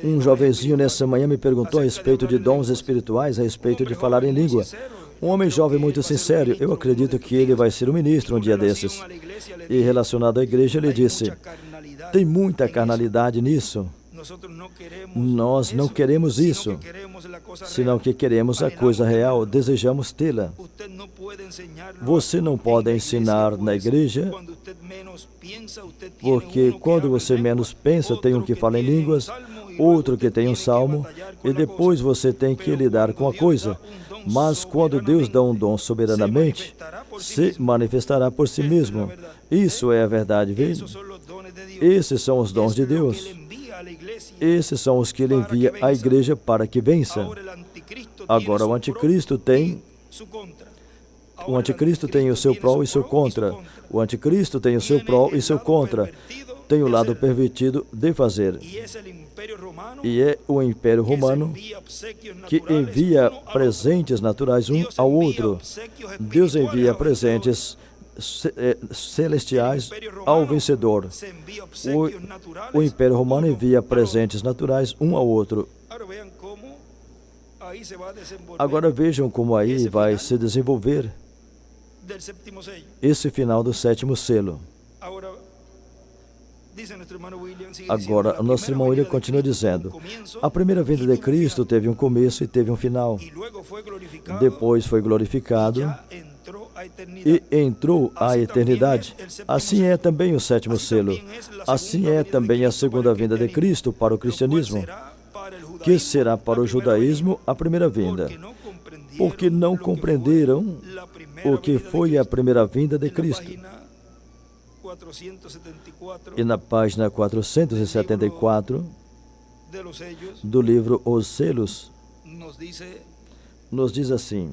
Um jovenzinho nessa manhã me perguntou a respeito de dons espirituais, a respeito de falar em língua. Um homem jovem muito sincero, eu acredito que ele vai ser um ministro um dia desses. E relacionado à igreja, ele disse, tem muita carnalidade nisso. Nós não queremos isso, senão que queremos a coisa real, desejamos tê-la. Você não pode ensinar na igreja, porque quando você menos pensa, tem um que fala em línguas, outro que tem um salmo, e depois você tem que lidar com a coisa. Mas quando Deus dá um dom soberanamente, se manifestará por si mesmo. Isso é a verdade, veja. Esses são os dons de Deus. Esses são os que Ele envia à igreja para que vença. Agora o anticristo tem o seu pró e seu contra. O anticristo tem o seu pró e seu contra. Tem o lado pervertido de fazer. E é o Império Romano que envia presentes naturais um ao outro. Deus envia presentes celestiais ao vencedor. O Império Romano envia presentes naturais um ao outro. Agora vejam como aí vai se desenvolver esse final do sétimo selo. Agora, nosso irmão William continua dizendo: a primeira vinda de Cristo teve um começo e teve um final. Depois foi glorificado e entrou à eternidade. Assim é também o sétimo selo. Assim é também a segunda vinda de Cristo para o cristianismo, que será para o judaísmo a primeira vinda, porque não compreenderam o que foi a primeira vinda de Cristo. E na página 474 do livro Os Selos, nos diz assim: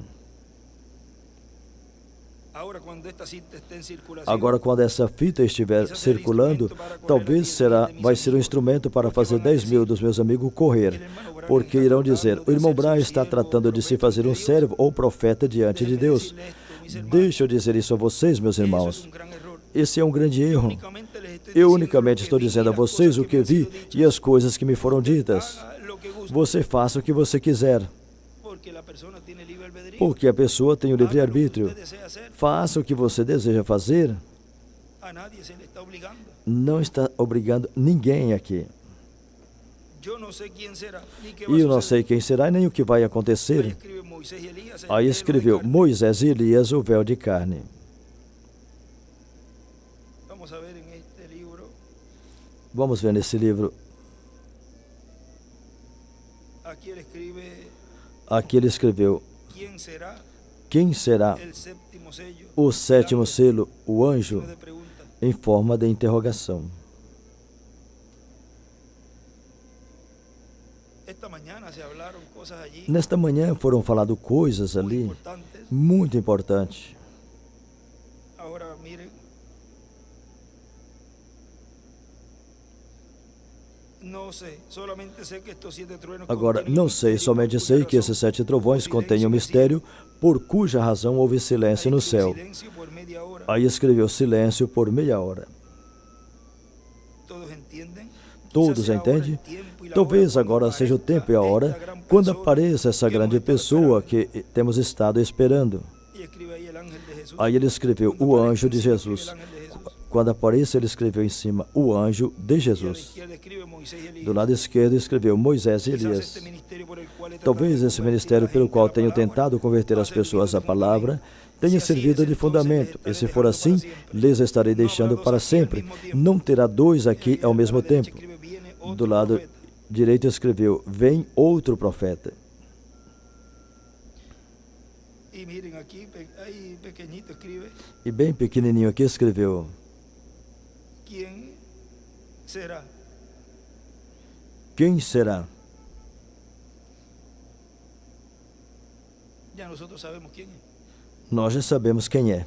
agora, quando essa fita estiver circulando, talvez vai ser um instrumento para fazer 10.000 dos meus amigos correr, porque irão dizer: o irmão Branham está tratando de se fazer um servo ou profeta diante de Deus. Deixa eu dizer isso a vocês, meus irmãos. Esse é um grande erro. Eu unicamente estou dizendo a vocês o que vi e as coisas que me foram ditas. Você faça o que você quiser, porque a pessoa tem o livre-arbítrio. Faça o que você deseja fazer. Não está obrigando ninguém aqui. E eu não sei quem será e nem o que vai acontecer. Aí escreveu Moisés e Elias, o véu de carne. Vamos ver nesse livro. Aqui ele escreveu: quem será o sétimo selo, o anjo, em forma de interrogação. Nesta manhã foram faladas coisas ali muito importantes. Agora, não sei, somente sei que esses 7 trovões contêm um mistério por cuja razão houve silêncio no céu. Aí escreveu silêncio por meia hora. Todos entendem? Talvez agora seja o tempo e a hora quando apareça essa grande pessoa que temos estado esperando. Aí ele escreveu o anjo de Jesus. Quando apareça, ele escreveu em cima o anjo de Jesus. Do lado esquerdo escreveu Moisés e Elias. Talvez esse ministério pelo qual tenho tentado converter as pessoas à palavra tenha servido de fundamento, e se for assim, lhes estarei deixando para sempre. Não terá 2 aqui ao mesmo tempo. Do lado direito escreveu, vem outro profeta. E bem pequenininho aqui escreveu, quem será? Nós já sabemos quem é.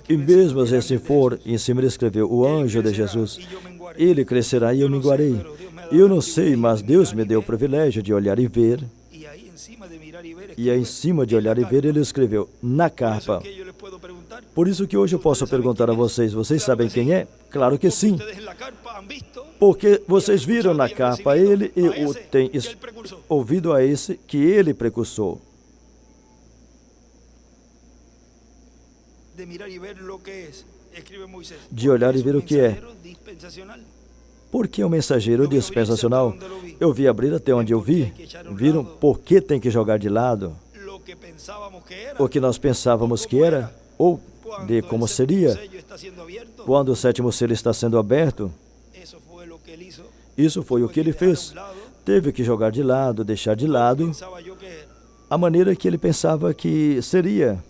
E mesmo se assim for, em cima ele escreveu, o anjo de Jesus, ele crescerá e eu minguarei. Eu não sei, mas Deus me deu o privilégio de olhar e ver. E aí, em cima de olhar e ver, ele escreveu, na capa. Por isso que hoje eu posso perguntar a vocês, vocês sabem quem é? Claro que sim. Porque vocês viram na capa ele e têm ouvido a esse que ele precursou. de olhar e ver o que é. Por que um mensageiro dispensacional? Eu vi abrir até onde eu vi. Viram por que tem que jogar de lado? O que nós pensávamos que era, ou de como seria. Quando o sétimo selo está sendo aberto, isso foi o que ele fez. Teve que jogar de lado, deixar de lado a maneira que ele pensava que seria.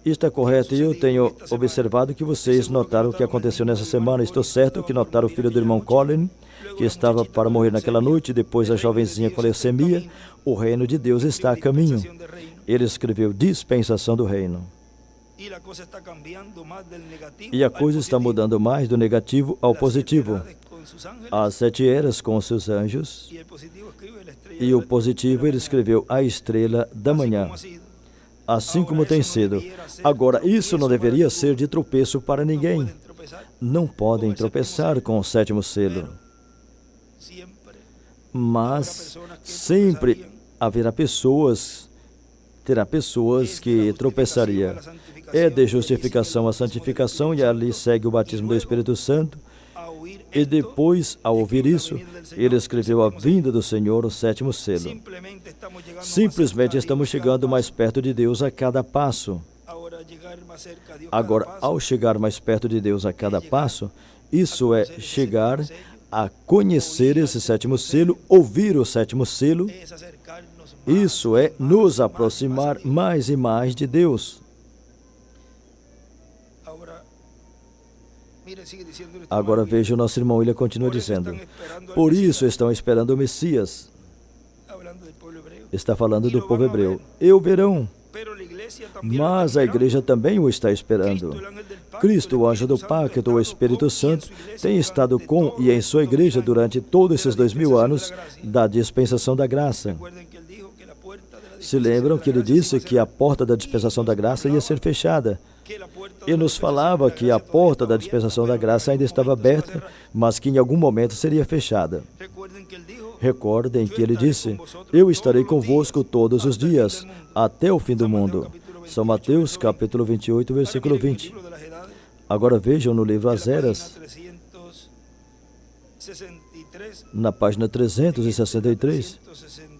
Isto é correto e eu tenho observado que vocês notaram o que aconteceu nessa semana. Estou certo que notaram o filho do irmão Colin, que estava para morrer naquela noite, depois a jovenzinha com leucemia. O reino de Deus está a caminho. Ele escreveu dispensação do reino. E a coisa está mudando mais do negativo ao positivo. As 7 eras com seus anjos. E o positivo ele escreveu a estrela da manhã. Assim como tem sido. Agora, isso não deveria ser de tropeço para ninguém. Não podem tropeçar com o sétimo selo. Mas sempre haverá terá pessoas que tropeçariam. É de justificação a santificação e ali segue o batismo do Espírito Santo. E depois, ao ouvir isso, ele escreveu a vinda do Senhor, o sétimo selo. Simplesmente estamos chegando mais perto de Deus a cada passo. Agora, ao chegar mais perto de Deus a cada passo, isso é chegar a conhecer esse sétimo selo, ouvir o sétimo selo. Isso é nos aproximar mais e mais de Deus. Agora veja o nosso irmão, ele continua dizendo, por isso estão esperando o Messias. Está falando do povo hebreu. E o verão. Mas a igreja também o está esperando. Cristo, o anjo do pacto, o Espírito Santo, tem estado com e em sua igreja durante todos esses 2000 anos da dispensação da graça. Se lembram que ele disse que a porta da dispensação da graça ia ser fechada. E nos falava que a porta da dispensação da graça ainda estava aberta, mas que em algum momento seria fechada. Recordem que ele disse, eu estarei convosco todos os dias, até o fim do mundo. São Mateus, capítulo 28, versículo 20. Agora vejam no livro As Eras, na página 363.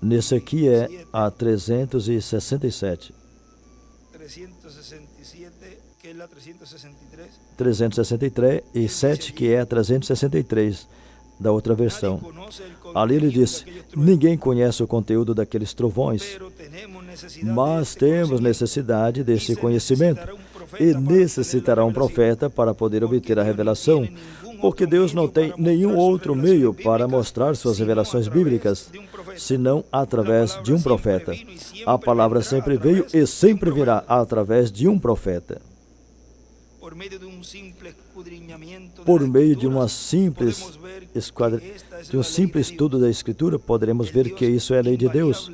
Nesse aqui é a 367. 367, que é a 363 da outra versão. Ali ele disse, ninguém conhece o conteúdo daqueles trovões, mas temos necessidade desse conhecimento e necessitará um profeta para poder obter a revelação, porque Deus não tem nenhum outro meio para mostrar suas revelações bíblicas, senão através de um profeta. A palavra sempre veio e sempre virá através de um profeta. Por meio de um simples estudo da Escritura, poderemos ver que isso é a lei de Deus.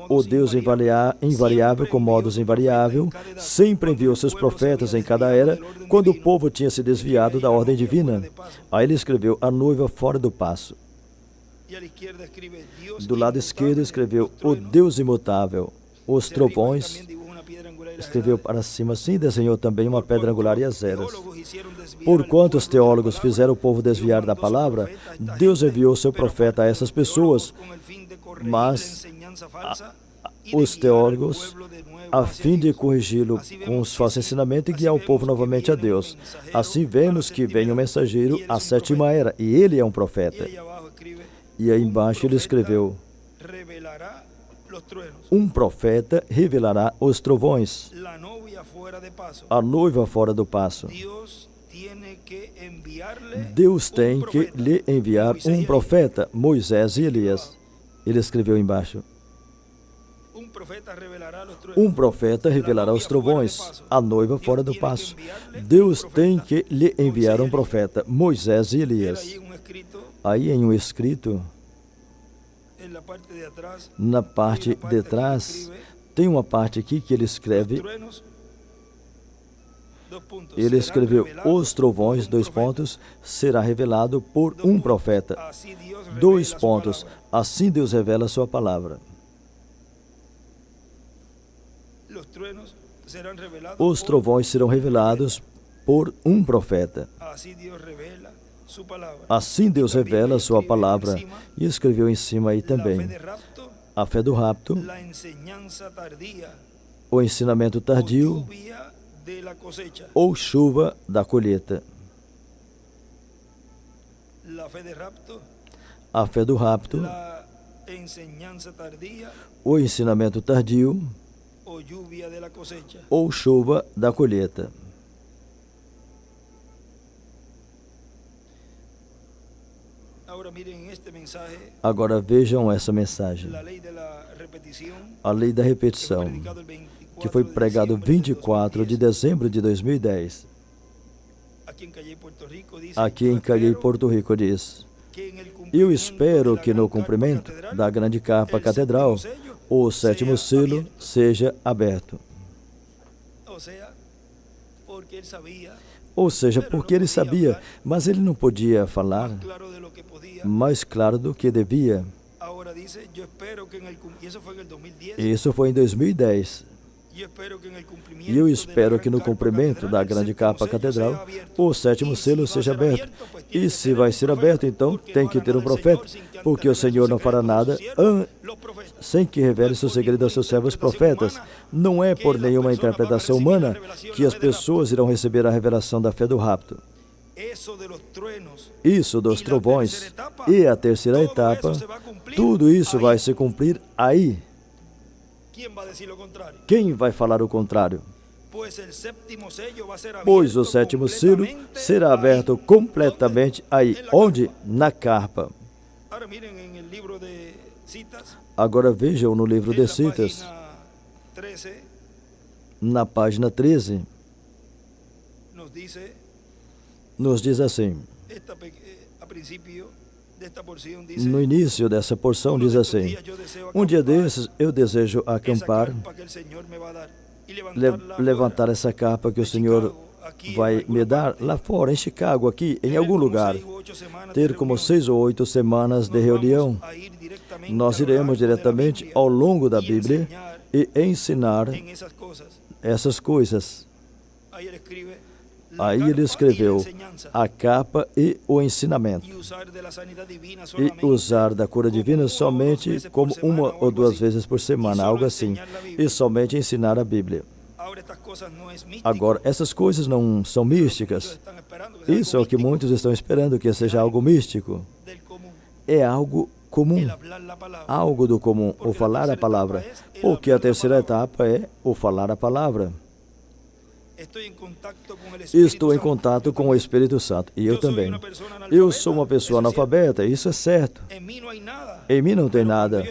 O Deus invariável, com modos invariáveis, sempre enviou seus profetas em cada era, quando o povo tinha se desviado da ordem divina. Aí ele escreveu a noiva fora do passo. Do lado esquerdo escreveu o Deus imutável, os trovões. Escreveu para cima, assim desenhou também uma pedra angular e as eras. Porquanto os teólogos fizeram o povo desviar da palavra, Deus enviou seu profeta a essas pessoas, mas os teólogos, a fim de corrigi-lo com os falsos ensinamentos e guiar o povo novamente a Deus. Assim vemos que vem um mensageiro, a 7ª era, e ele é um profeta. E aí embaixo ele escreveu, um profeta revelará os trovões. A noiva fora do passo. Deus tem que lhe enviar um profeta, Moisés e Elias. Ele escreveu embaixo. Um profeta revelará os trovões, a noiva fora do passo. Deus tem que lhe enviar um profeta, Moisés e Elias. Aí em um escrito, na parte de trás, tem uma parte aqui que ele escreve. Ele escreveu, os trovões, 2 pontos, será revelado por um profeta. 2 pontos, assim Deus revela a sua palavra. os trovões serão revelados por um profeta. Assim Deus revela a sua palavra, e escreveu em cima aí também: a fé do rapto, o ensinamento tardio ou chuva da colheita. A fé do rapto, o ensinamento tardio ou chuva da colheita. Agora vejam essa mensagem. A lei da repetição, que foi pregado 24 de dezembro de 2010. Aqui em Cayey, Porto Rico, diz: eu espero que no cumprimento da grande capa catedral, o sétimo selo seja aberto. Ou seja, porque ele sabia, mas ele não podia falar mais claro do que devia. Isso foi em 2010. E eu espero que no cumprimento da grande capa catedral, o sétimo selo seja aberto. E se vai ser aberto, então tem que ter um profeta, porque o Senhor não fará nada sem que revele seu segredo aos seus servos profetas. Não é por nenhuma interpretação humana que as pessoas irão receber a revelação da fé do rapto. Isso dos trovões e a terceira etapa, tudo isso vai se cumprir aí. Quem vai falar o contrário? Pois o sétimo selo será aberto completamente aí. Onde? Na carpa. Agora vejam no livro de Citas, na página 13, nos diz assim, no início dessa porção diz assim: um dia desses eu desejo acampar, levantar essa capa que o Senhor vai me dar lá fora, em Chicago, aqui, em algum lugar, ter como 6 ou 8 semanas de reunião. Nós iremos diretamente ao longo da Bíblia e ensinar essas coisas. Aí ele escreveu a capa e o ensinamento. E usar da cura divina somente como 1 ou 2 vezes por semana, algo assim. E somente ensinar a Bíblia. Agora, essas coisas não são místicas. Isso é o que muitos estão esperando, que seja algo místico. É algo comum, algo do comum, o falar a palavra. Porque a terceira etapa é o falar a palavra. Estou em contato com o Espírito Santo, e eu também. Eu sou uma pessoa analfabeta, isso é certo. Em mim não tem nada,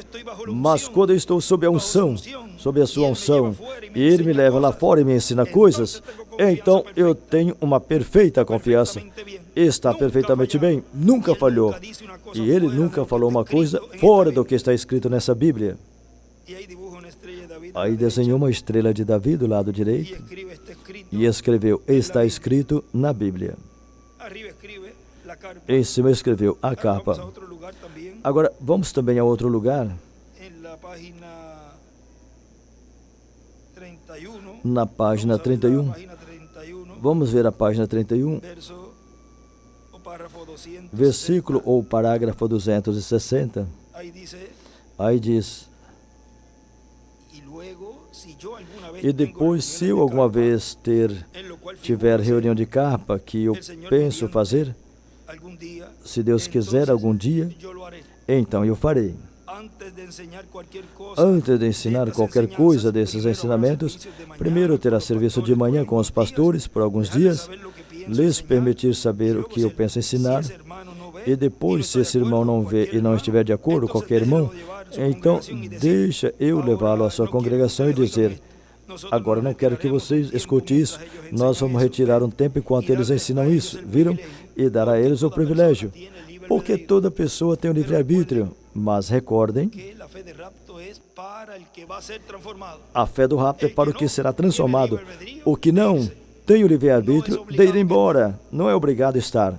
mas quando eu estou sob a unção, sob a sua unção, e Ele me leva lá fora e me ensina coisas, então eu tenho uma perfeita confiança. Está perfeitamente bem, nunca falhou. E Ele nunca falou uma coisa fora do que está escrito nessa Bíblia. Aí desenhou uma estrela de Davi do lado direito e escreveu: está escrito na Bíblia. Em cima escreveu a capa. Agora, vamos também a outro lugar. Na página 31. Vamos ver a página 31. Versículo ou parágrafo 260. Aí diz: e depois, se eu alguma vez tiver reunião de capa, que eu penso fazer, se Deus quiser algum dia, então eu farei. Antes de ensinar qualquer coisa desses ensinamentos, primeiro terá serviço de manhã com os pastores por alguns dias, lhes permitir saber o que eu penso ensinar, e depois, se esse irmão não vê e não estiver de acordo, qualquer irmão, então deixa eu levá-lo à sua congregação e dizer: agora não quero que vocês escutem isso, nós vamos retirar um tempo enquanto eles ensinam isso, viram? E dar a eles o privilégio, porque toda pessoa tem o livre-arbítrio, mas recordem, a fé do rapto é para o que será transformado. O que não tem o livre-arbítrio de ir embora, não é obrigado a estar.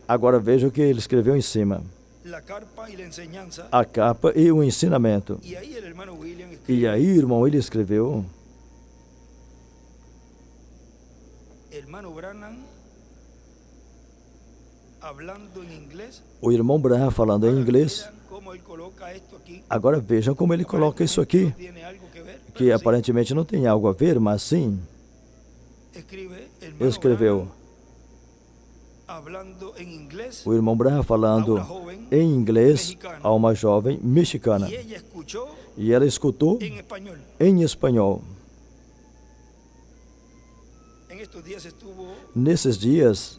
Agora veja o que ele escreveu em cima: a capa e o ensinamento. E aí, irmão, ele escreveu: o irmão Branham falando em inglês. Agora vejam como ele coloca isso aqui, que aparentemente não tem algo a ver, mas sim. Escreveu: o irmão Branham falando em inglês a uma jovem mexicana. E ela escutou em espanhol. Nesses dias,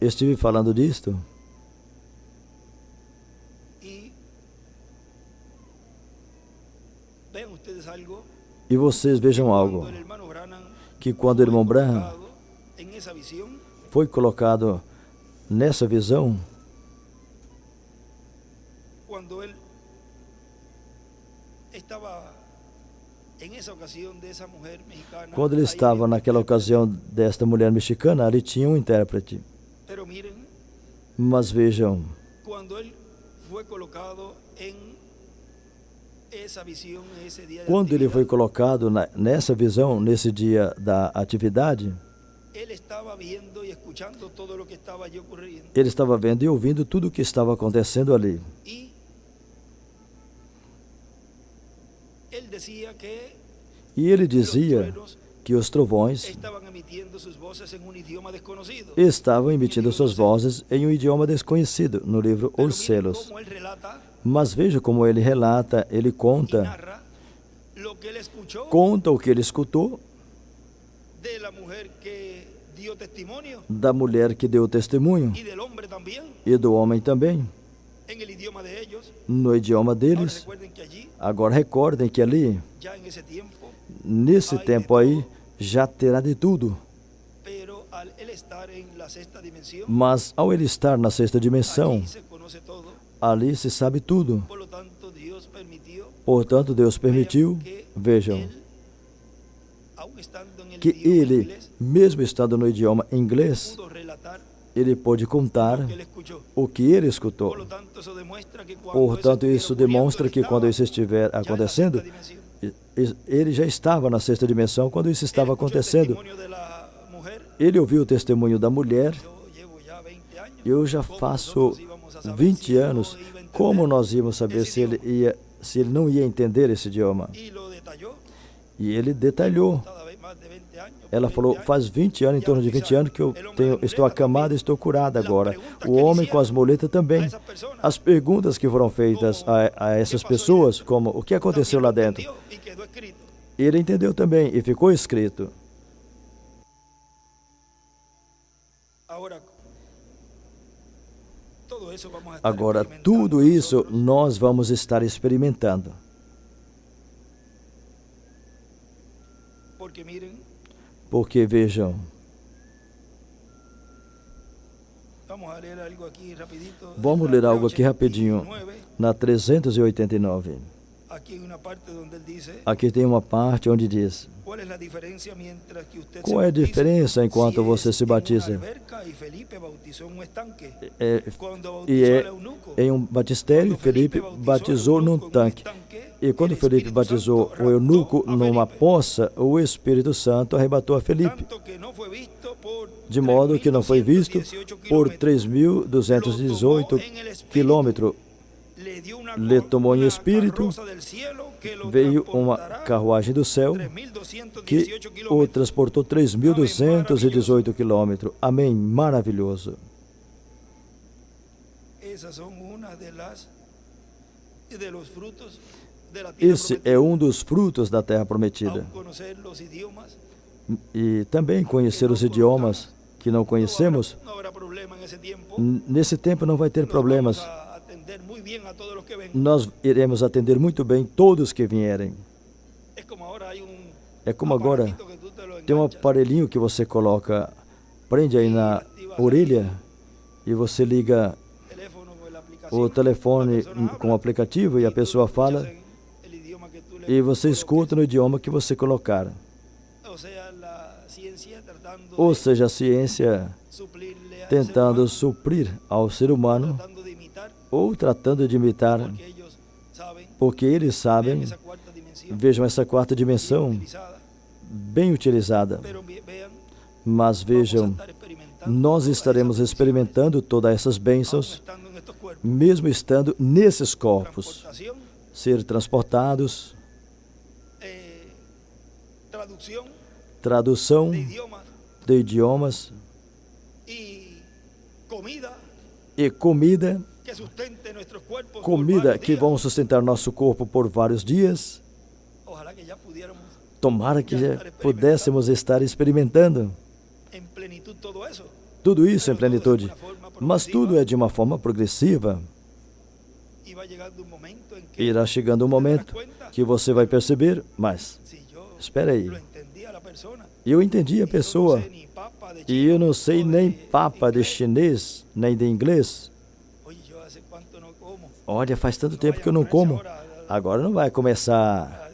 estive falando disto. E vocês vejam algo, que quando o irmão Branham foi colocado nessa visão, quando ele estava naquela ocasião desta mulher mexicana, ali tinha um intérprete. Mas vejam, quando ele foi colocado nessa visão, nesse dia da atividade, ele estava vendo e ouvindo tudo o que estava acontecendo ali. E ele dizia que os trovões estavam emitindo suas vozes em um idioma desconhecido, no livro Os Selos. Mas veja como ele relata, ele conta o que ele escutou da mulher que deu testemunho e do homem também, no idioma deles. Agora recordem que ali, nesse tempo aí, já terá de tudo. Mas ao ele estar na sexta dimensão, ali se sabe tudo. Portanto, Deus permitiu, vejam, que ele, mesmo estando no idioma inglês, ele pôde contar o que ele escutou. Portanto, isso demonstra que quando isso estiver acontecendo, ele já estava na sexta dimensão quando isso estava acontecendo. Ele ouviu o testemunho da mulher. Eu já faço 20 anos. Como nós íamos saber se ele não ia entender esse idioma? E ele detalhou. Ela falou: faz 20 anos, em torno de 20 anos, que estou acamada e estou curada agora. O homem com as muletas também. As perguntas que foram feitas a essas pessoas, como o que aconteceu lá dentro, ele entendeu também e ficou escrito. Agora, tudo isso nós vamos estar experimentando. Porque, vejam, vamos ler algo aqui rapidinho, na 389. Aqui tem uma parte onde diz: qual é a diferença enquanto você se batiza? Em um batistério, Felipe batizou num tanque. E quando Felipe batizou o eunuco numa poça, o Espírito Santo arrebatou a Felipe, de modo que não foi visto por 3.218 quilômetros. Lhe tomou em espírito, veio uma carruagem do céu que o transportou 3.218 quilômetros. Amém. Maravilhoso. Esse é um dos frutos da Terra Prometida. E também conhecer os idiomas que não conhecemos. Nesse tempo não vai ter problemas. Nós iremos atender muito bem todos que vierem. É como agora, tem um aparelhinho que você coloca, prende aí na orelha e você liga o telefone com o aplicativo e a pessoa fala e você escuta no idioma que você colocar. Ou seja, a ciência tentando suprir ao ser humano ou tratando de imitar, porque eles sabem, vejam essa quarta dimensão bem utilizada. Mas vejam, nós estaremos experimentando todas essas bênçãos, mesmo estando nesses corpos, ser transportados, tradução de idiomas e comida que vão sustentar nosso corpo por vários dias. Tomara que já pudéssemos estar experimentando tudo isso em plenitude, mas tudo é de uma forma progressiva. Irá chegando um momento que você vai perceber, mas espera aí, eu entendi a pessoa e eu não sei nem papa de chinês, nem de inglês. Olha, faz tanto tempo que eu não como. Agora não vai começar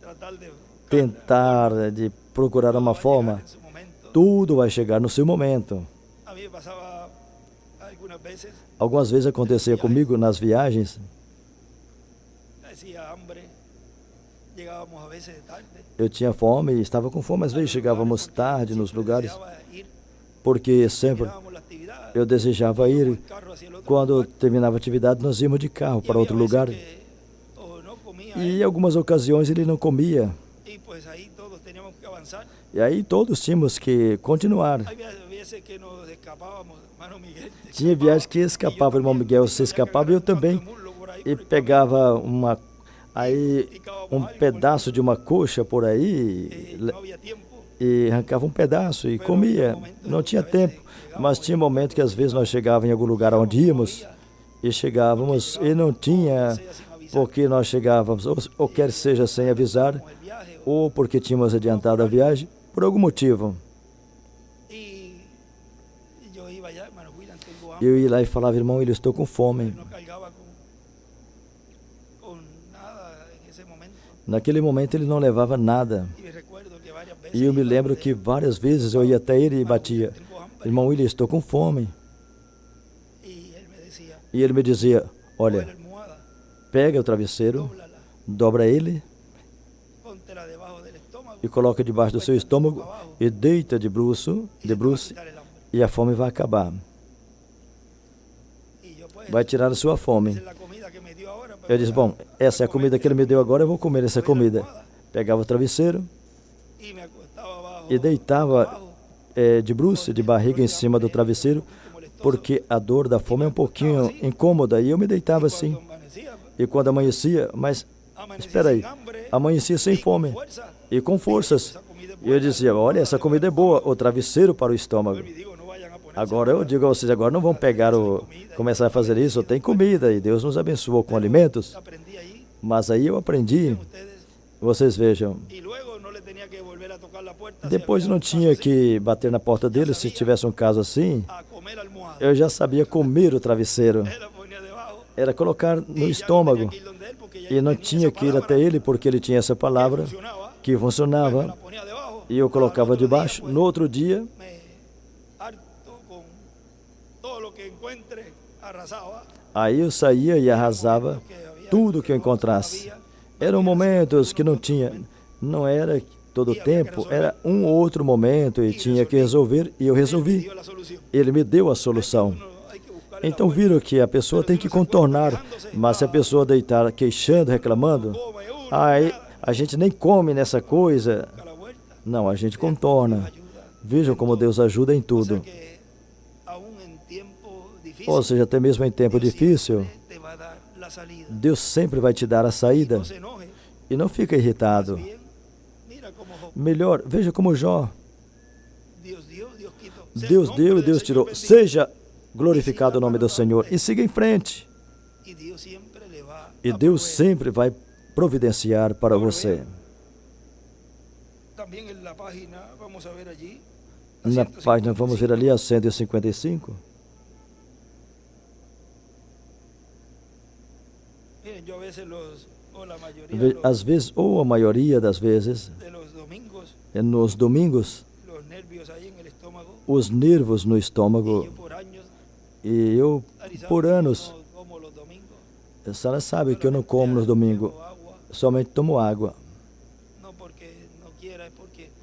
a tentar de procurar uma forma. Tudo vai chegar no seu momento. Algumas vezes acontecia comigo nas viagens. Eu tinha fome e estava com fome, às vezes chegávamos tarde nos lugares, porque sempre eu desejava ir. Quando terminava a atividade, nós íamos de carro para outro lugar. E em algumas ocasiões ele não comia. E aí todos tínhamos que continuar. Tinha viagens que escapava, o irmão Miguel se escapava e eu também. E pegava um pedaço de uma coxa por aí e arrancava um pedaço e comia. Não tinha tempo, mas tinha momento que às vezes nós chegávamos em algum lugar onde íamos e chegávamos e não tinha, porque nós chegávamos, ou quer seja sem avisar, ou porque tínhamos adiantado a viagem, por algum motivo. Eu ia lá e falava, irmão, eu estou com fome. Naquele momento ele não levava nada. E eu me lembro que várias vezes eu ia até ele e batia, irmão William, estou com fome. E ele me dizia, olha, pega o travesseiro, dobra ele e coloca debaixo do seu estômago e deita de bruço, e a fome vai acabar. Vai tirar a sua fome. Eu disse, bom, essa é a comida que ele me deu agora, eu vou comer essa comida. Pegava o travesseiro e deitava de bruço, de barriga em cima do travesseiro, porque a dor da fome é um pouquinho incômoda, e eu me deitava assim. E quando amanhecia, mas espera aí, amanhecia sem fome e com forças. E eu dizia, olha, essa comida é boa, o travesseiro para o estômago. Agora eu digo a vocês, agora não vão começar a fazer isso, tem comida e Deus nos abençoou com alimentos. Mas aí eu aprendi, vocês vejam, depois não tinha que bater na porta dele, se tivesse um caso assim, eu já sabia comer o travesseiro. Era colocar no estômago e não tinha que ir até ele, porque ele tinha essa palavra que funcionava e eu colocava debaixo. No outro dia, aí eu saía e arrasava tudo que eu encontrasse. Eram momentos que não era todo o tempo, era um outro momento e tinha que resolver, e eu resolvi. Ele me deu a solução. Então viram que a pessoa tem que contornar, mas se a pessoa deitar queixando, reclamando, aí a gente nem come nessa coisa. Não, a gente contorna. Vejam como Deus ajuda em tudo. Ou seja, até mesmo em tempo difícil, Deus sempre vai te dar a saída. E não fica irritado. Melhor, veja como Jó. Deus deu e Deus tirou. Seja glorificado o nome do Senhor e siga em frente. E Deus sempre vai providenciar para você. Na página, vamos ver ali a 155. Às vezes, ou a maioria das vezes, nos domingos, os nervos no estômago, e eu, por anos, Sara sabe que eu não como no domingo, somente tomo água.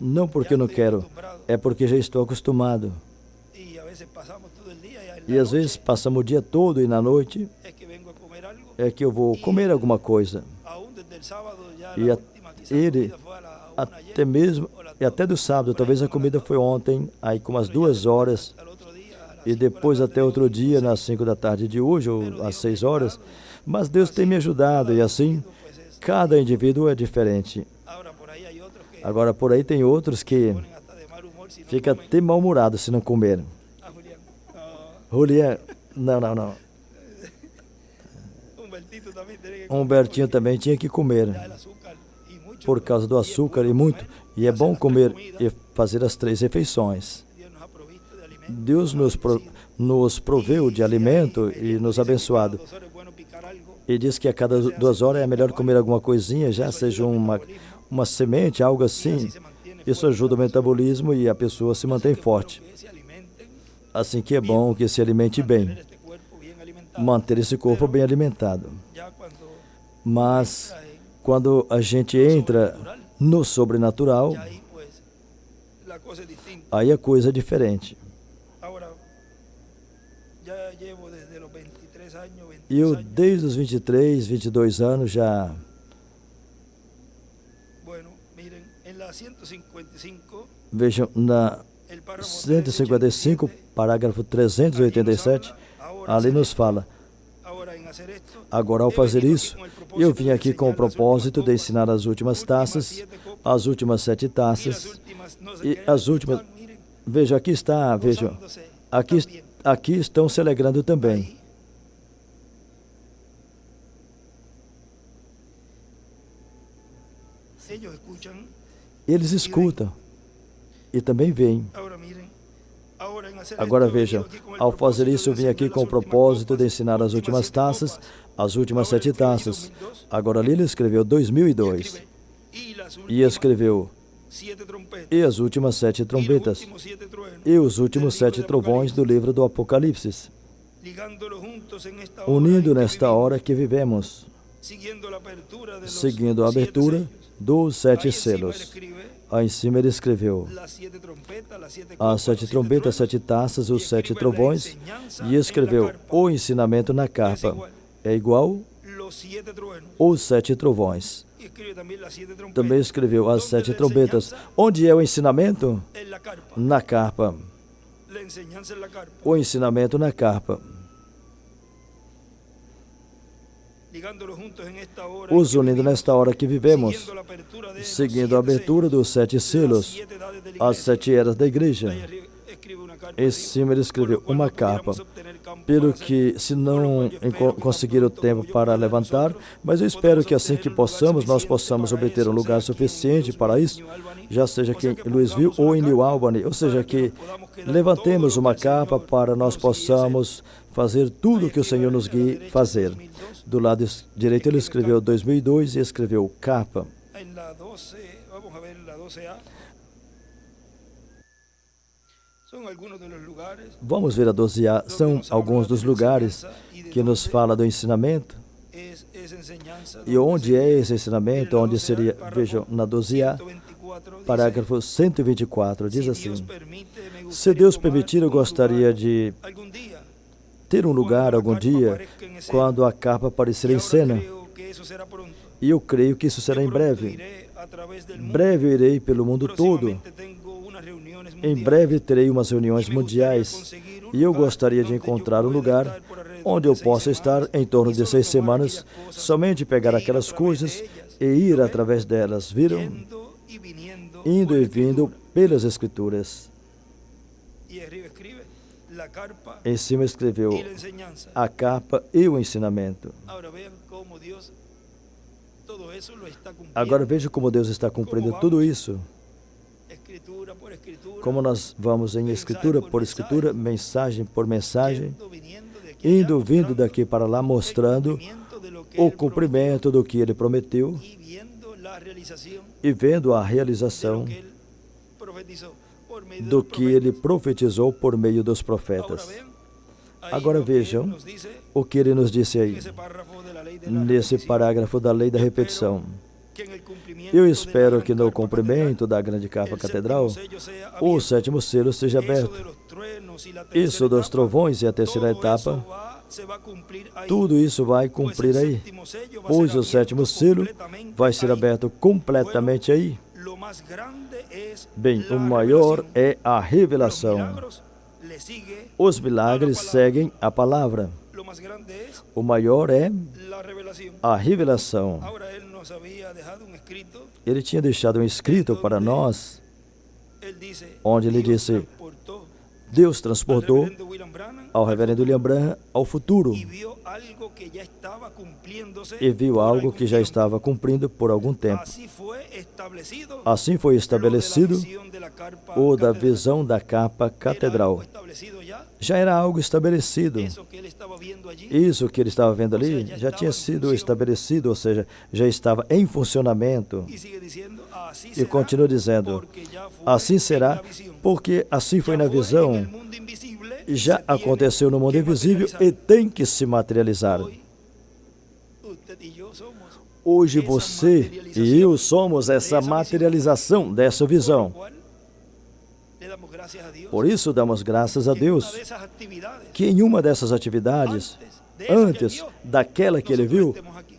Não porque eu não quero, é porque já estou acostumado. E às vezes passamos o dia todo e na noite é que eu vou comer alguma coisa. E ele, até do sábado, talvez a comida foi ontem, aí com umas 2 horas, e depois até outro dia, nas 5 da tarde de hoje, ou às 6 horas. Mas Deus tem me ajudado, e assim, cada indivíduo é diferente. Agora, por aí tem outros que ficam até mal-humorados se não comer. Julián, não. Humbertinho também tinha que comer, por causa do açúcar e muito. E é bom comer e fazer as 3 refeições. Deus nos proveu de alimento e nos abençoado. E diz que a cada 2 horas é melhor comer alguma coisinha, já seja uma semente, algo assim. Isso ajuda o metabolismo e a pessoa se mantém forte. Assim que é bom que se alimente bem, manter esse corpo bem alimentado. Mas quando a gente entra no sobrenatural, aí a coisa é diferente. Eu, desde os 23, 22 anos, já... Vejam, na 155, parágrafo 387, ali nos fala: agora, ao fazer isso, eu vim aqui com o propósito de ensinar as últimas taças, as últimas 7 taças, e as últimas... Vejam, aqui está, vejam, aqui estão se alegrando também. Eles escutam e também veem. Agora vejam, ao fazer isso eu vim aqui com o propósito de ensinar as últimas taças, as últimas 7 taças. Agora ali ele escreveu 2002 e escreveu e as últimas 7 trombetas e os últimos 7 trovões do livro do Apocalipse, unindo nesta hora que vivemos, seguindo a abertura dos 7 selos. Aí em cima ele escreveu as 7 trombetas, 7 taças, os 7 trovões, e escreveu o ensinamento na capa. É igual os 7 trovões. Também escreveu as 7 trombetas. Onde é o ensinamento? Na carpa. O ensinamento na carpa. Os unindo nesta hora que vivemos, seguindo a abertura dos 7 selos, as 7 eras da igreja. Em cima ele escreveu uma capa, pelo que, se não conseguir o tempo para levantar, mas eu espero que assim que nós possamos obter um lugar suficiente para isso, já seja aqui em Louisville ou em New Albany, ou seja, que levantemos uma capa para nós possamos fazer tudo o que o Senhor nos guie fazer. Do lado direito ele escreveu 2002 e escreveu capa. Vamos ver a 12A. São alguns dos lugares que nos fala do ensinamento. E onde é esse ensinamento? Onde seria? Vejam, na 12A, parágrafo 124, diz assim: se Deus permitir, eu gostaria de ter um lugar algum dia, quando a capa aparecer em cena. E eu creio que isso será em breve. Breve eu irei pelo mundo todo. Em breve terei umas reuniões mundiais. E eu gostaria de encontrar um lugar onde eu possa estar em torno de 6 semanas, somente pegar aquelas coisas e ir através delas. Viram? Indo e vindo pelas Escrituras. Em cima escreveu a capa e o ensinamento. Agora veja como Deus está cumprindo tudo isso. Como nós vamos em escritura por escritura, mensagem por mensagem, indo, vindo daqui para lá, mostrando o cumprimento do que Ele prometeu e vendo a realização do que Ele profetizou por meio dos profetas. Agora vejam o que ele nos disse aí, nesse parágrafo da lei da repetição. Eu espero que no cumprimento da grande capa catedral, o sétimo selo seja aberto. Isso dos trovões e a terceira etapa, tudo isso vai cumprir aí, pois o sétimo selo vai ser aberto completamente aí. Bem, o maior é a revelação. Os milagres seguem a palavra. O maior é a revelação. Ele tinha deixado um escrito para nós, onde ele disse: Deus transportou ao reverendo William Branham ao futuro e viu algo que já estava cumprindo por algum tempo. Assim foi estabelecido o da visão da capa catedral. Já era algo estabelecido. Isso que ele estava vendo ali já tinha sido estabelecido, ou seja, já estava em funcionamento. E continua dizendo: assim será, porque assim foi na visão, já aconteceu no mundo invisível e tem que se materializar. Hoje você e eu somos essa materialização dessa visão. Por isso damos graças a Deus que em uma dessas atividades, antes daquela que ele viu,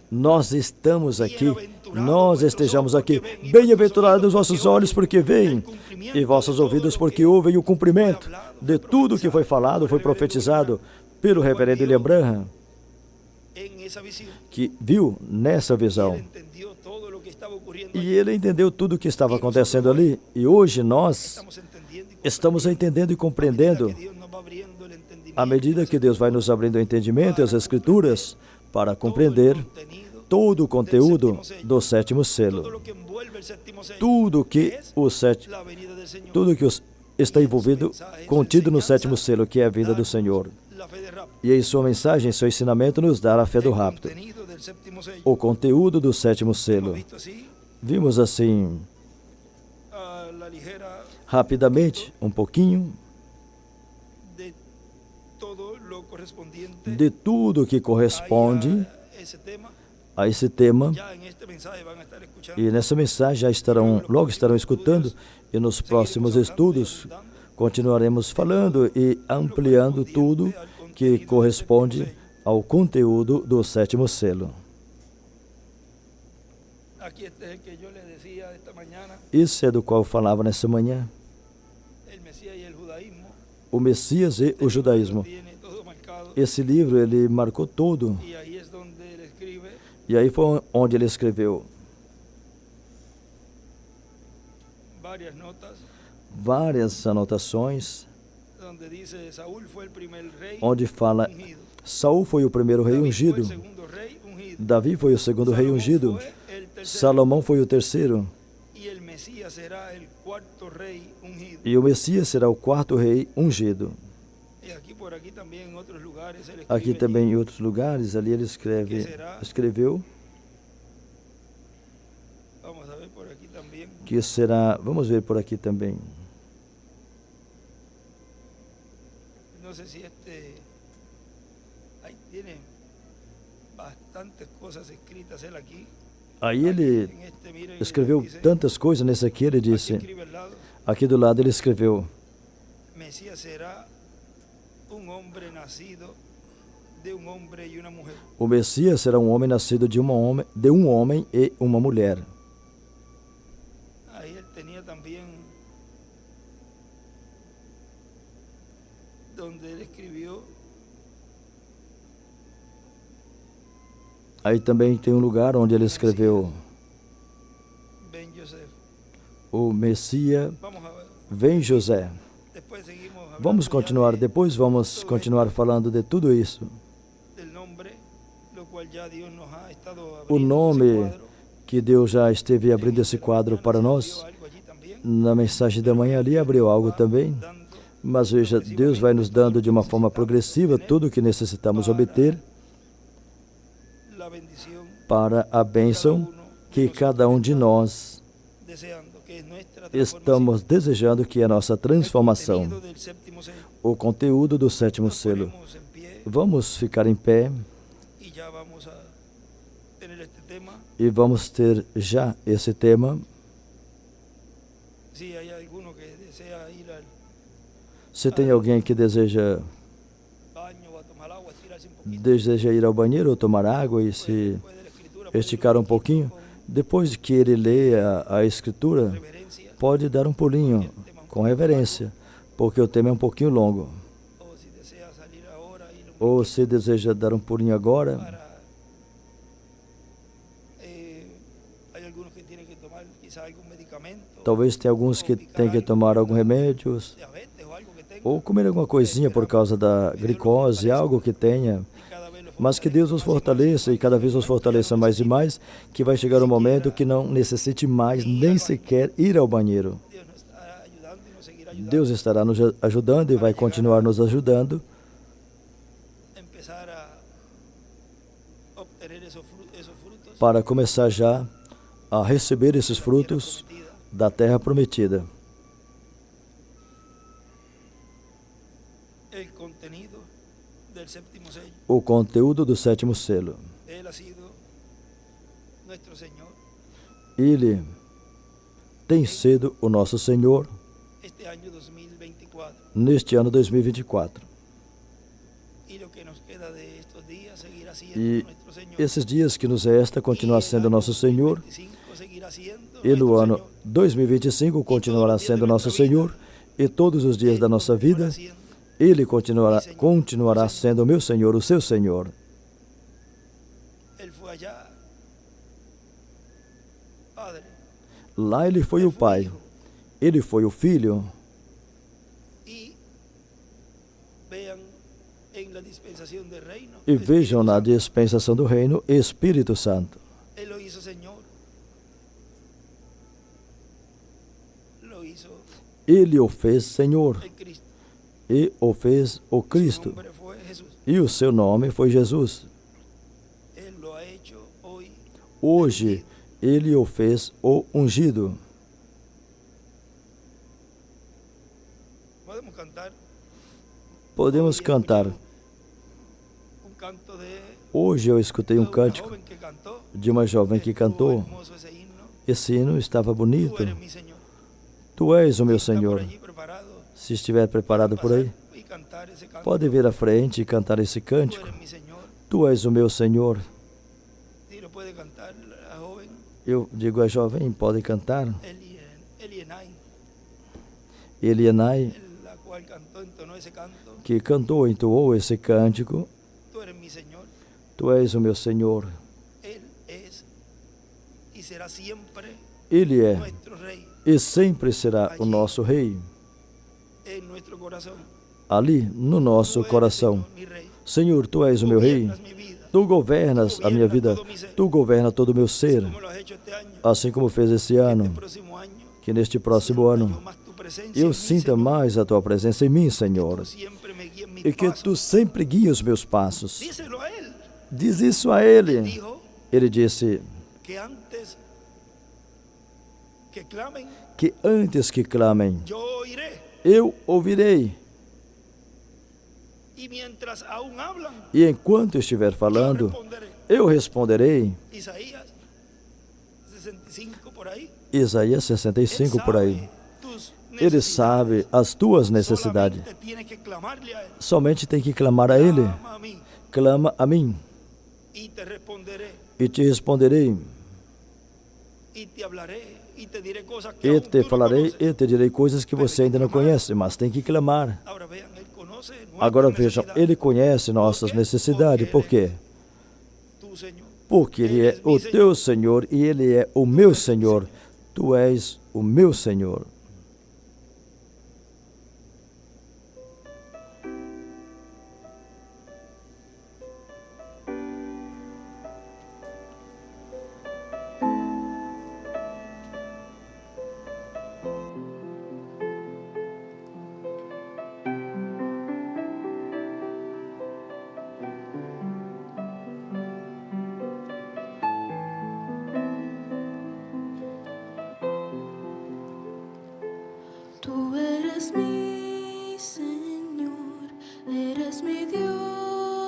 nós estamos aqui, nós estejamos aqui. Bem-aventurados os vossos olhos porque veem, e vossos ouvidos porque ouvem o cumprimento de tudo que foi falado, foi profetizado pelo reverendo William Branham, que viu nessa visão. E ele entendeu tudo o que estava acontecendo ali. E hoje nós estamos entendendo e compreendendo, à medida que Deus vai nos abrindo o entendimento e as Escrituras, para compreender todo o conteúdo do sétimo selo. Tudo que está envolvido, contido no sétimo selo, que é a vida do Senhor. E em sua mensagem, seu ensinamento nos dá a fé do rapto. O conteúdo do sétimo selo. Vimos assim, rapidamente, um pouquinho, de tudo que corresponde a esse tema. E nessa mensagem logo estarão escutando, e nos próximos estudos continuaremos falando e ampliando tudo que corresponde ao conteúdo do sétimo selo. Isso é do qual eu falava nessa manhã. O Messias e o judaísmo. Esse livro ele marcou tudo. E aí foi onde ele escreveu várias anotações, onde fala: Saul foi o primeiro rei ungido, Davi foi o segundo rei ungido, Salomão foi o terceiro, e o Messias será o quarto rei ungido. Aqui também em outros lugares, ali ele escreveu que será, vamos ver por aqui também. Não sei se aí tem bastantes coisas escritas aqui. Aí ele escreveu tantas coisas nesse aqui, ele disse, aqui do lado ele escreveu: Messias será homem nascido de homem e uma mulher. O Messias será um homem nascido de um homem e uma mulher. Aí ele tinha também onde ele escreveu. Aí também tem um lugar onde ele escreveu: o Messias vem José. Vamos continuar, depois vamos continuar falando de tudo isso. O nome que Deus já esteve abrindo esse quadro para nós. Na mensagem da manhã ali abriu algo também. Mas veja, Deus vai nos dando de uma forma progressiva tudo o que necessitamos obter para a bênção que cada um de nós estamos desejando, que é a nossa transformação. O conteúdo do sétimo selo. Vamos ficar em pé e vamos ter já esse tema. Se tem alguém que deseja ir ao banheiro ou tomar água e se esticar um pouquinho, depois que ele lê a Escritura, pode dar um pulinho com reverência, porque o tema é um pouquinho longo. Ou se deseja dar um pulinho agora, talvez tenha alguns que têm que tomar algum remédio, ou comer alguma coisinha por causa da glicose, algo que tenha, mas que Deus os fortaleça e cada vez os fortaleça mais e mais, que vai chegar um momento que não necessite mais nem sequer ir ao banheiro. Deus estará nos ajudando e vai continuar nos ajudando para começar já a receber esses frutos da terra prometida. O conteúdo do sétimo selo. Ele tem sido o nosso Senhor neste ano 2024. E esses dias que nos resta continua sendo nosso Senhor, e no ano 2025 continuará sendo nosso Senhor, e todos os dias da nossa vida Ele continuará sendo o meu Senhor, o seu Senhor. Lá Ele foi o Pai, Ele foi o Filho. E vejam na dispensação do reino, Espírito Santo. Ele o fez Senhor. E o fez o Cristo. E o seu nome foi Jesus. Hoje, Ele o fez o ungido. Podemos cantar. Hoje eu escutei um cântico de uma jovem que cantou. Esse hino estava bonito. Tu és o meu Senhor. Se estiver preparado por aí, pode vir à frente e cantar esse cântico. Tu és o meu Senhor. Eu digo à jovem, pode cantar. Elienai, que cantou, entoou esse cântico. Tu és o meu Senhor. Ele é e sempre será o nosso Rei. Ali, no nosso coração. Senhor, Tu és o meu Rei. Tu governas a minha vida. Tu governas todo o meu ser. Assim como fez esse ano. Que neste próximo ano eu sinta mais a Tua presença em mim, Senhor. E que Tu sempre guies os meus passos. Diz isso a Ele. Ele disse que antes que clamem, eu ouvirei. E enquanto estiver falando, eu responderei. Isaías 65 por aí. Ele sabe as tuas necessidades. Somente tem que clamar a Ele. Clama a mim. E te responderei. E te falarei e te direi coisas que você ainda não conhece, mas tem que clamar. Agora vejam, Ele conhece nossas necessidades. Por quê? Porque Ele é o teu Senhor e Ele é o meu Senhor. Tu és o meu Senhor. Tú eres mi Señor, eres mi Dios.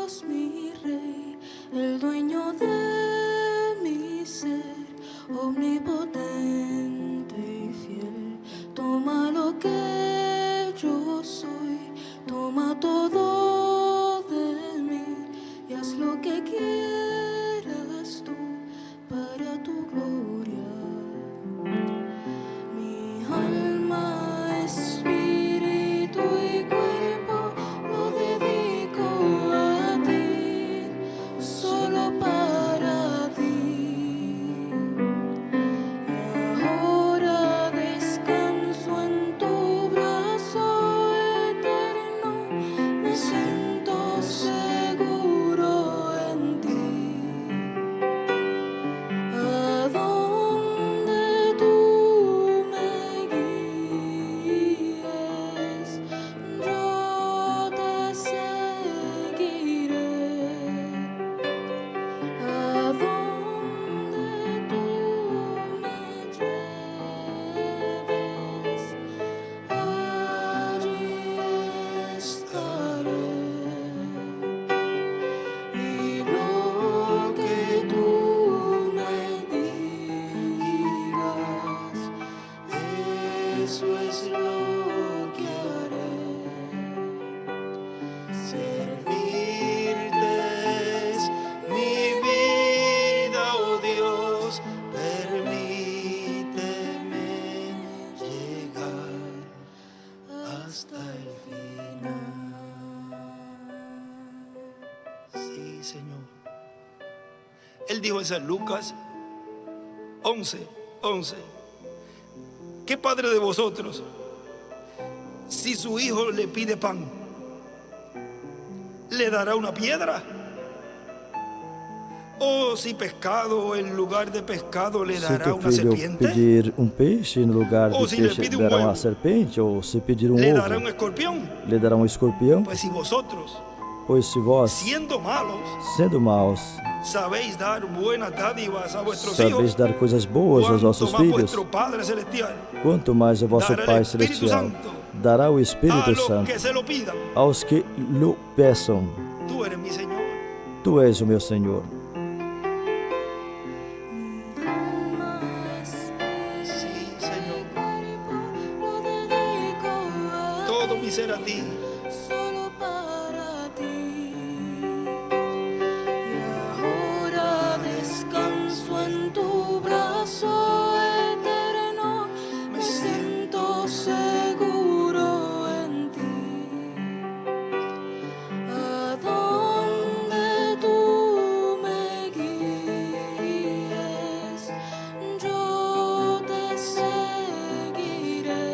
eso es lo que haré. Servirte es mi vida, oh Dios. Permíteme llegar hasta el final. Sí, Señor. Él dijo en San Lucas 11:11. ¿Qué padre de vosotros, si su hijo le pide pan, le dará una piedra? ¿O si pescado en lugar de pescado le dará una serpiente? Se pedir peixe no lugar de peixe, le dará uma serpente? Ou se pedir le ovo, dará un escorpión? le dará escorpião? Pues si vosotros, pois se vós, sendo maus, sabéis dar buenas dádivas a vuestros sabeis hijos, dar coisas boas aos vossos filhos, Padre Celestial, quanto mais o vosso Pai Celestial dará o Espírito Santo aos que lhe peçam. Tu eres mi Señor. Tu és o meu Senhor. Sí, Señor. Todo mi ser a ti. Solo para ti. Y ahora descanso en tu brazo eterno. Me siento seguro en ti. A donde tú me guíes, yo te seguiré.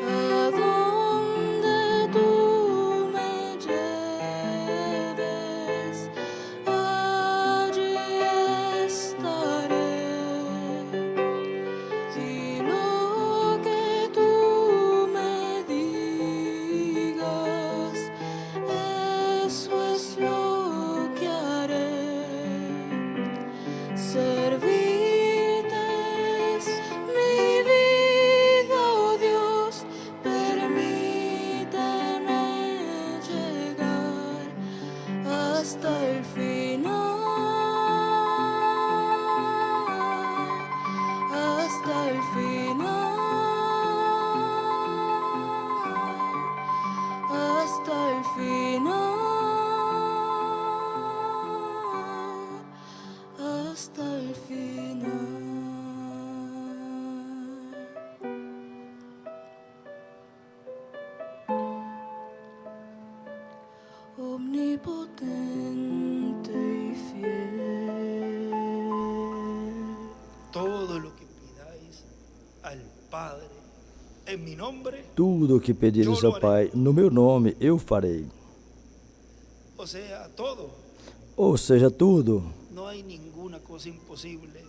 A donde tú me lleves, allí estaré. Y lo que tú me digas, eso es lo que haré. Servirte es mi vida, oh Dios. Permíteme llegar hasta el final, hasta el final, hasta el final, hasta el final. Omnipotente y fiel. Todo lo que pidáis al Padre en mi nombre, Tudo o que pedires ao Pai no meu nome, eu farei. o sea, todo. Ou seja, tudo. No hay ninguna cosa imposible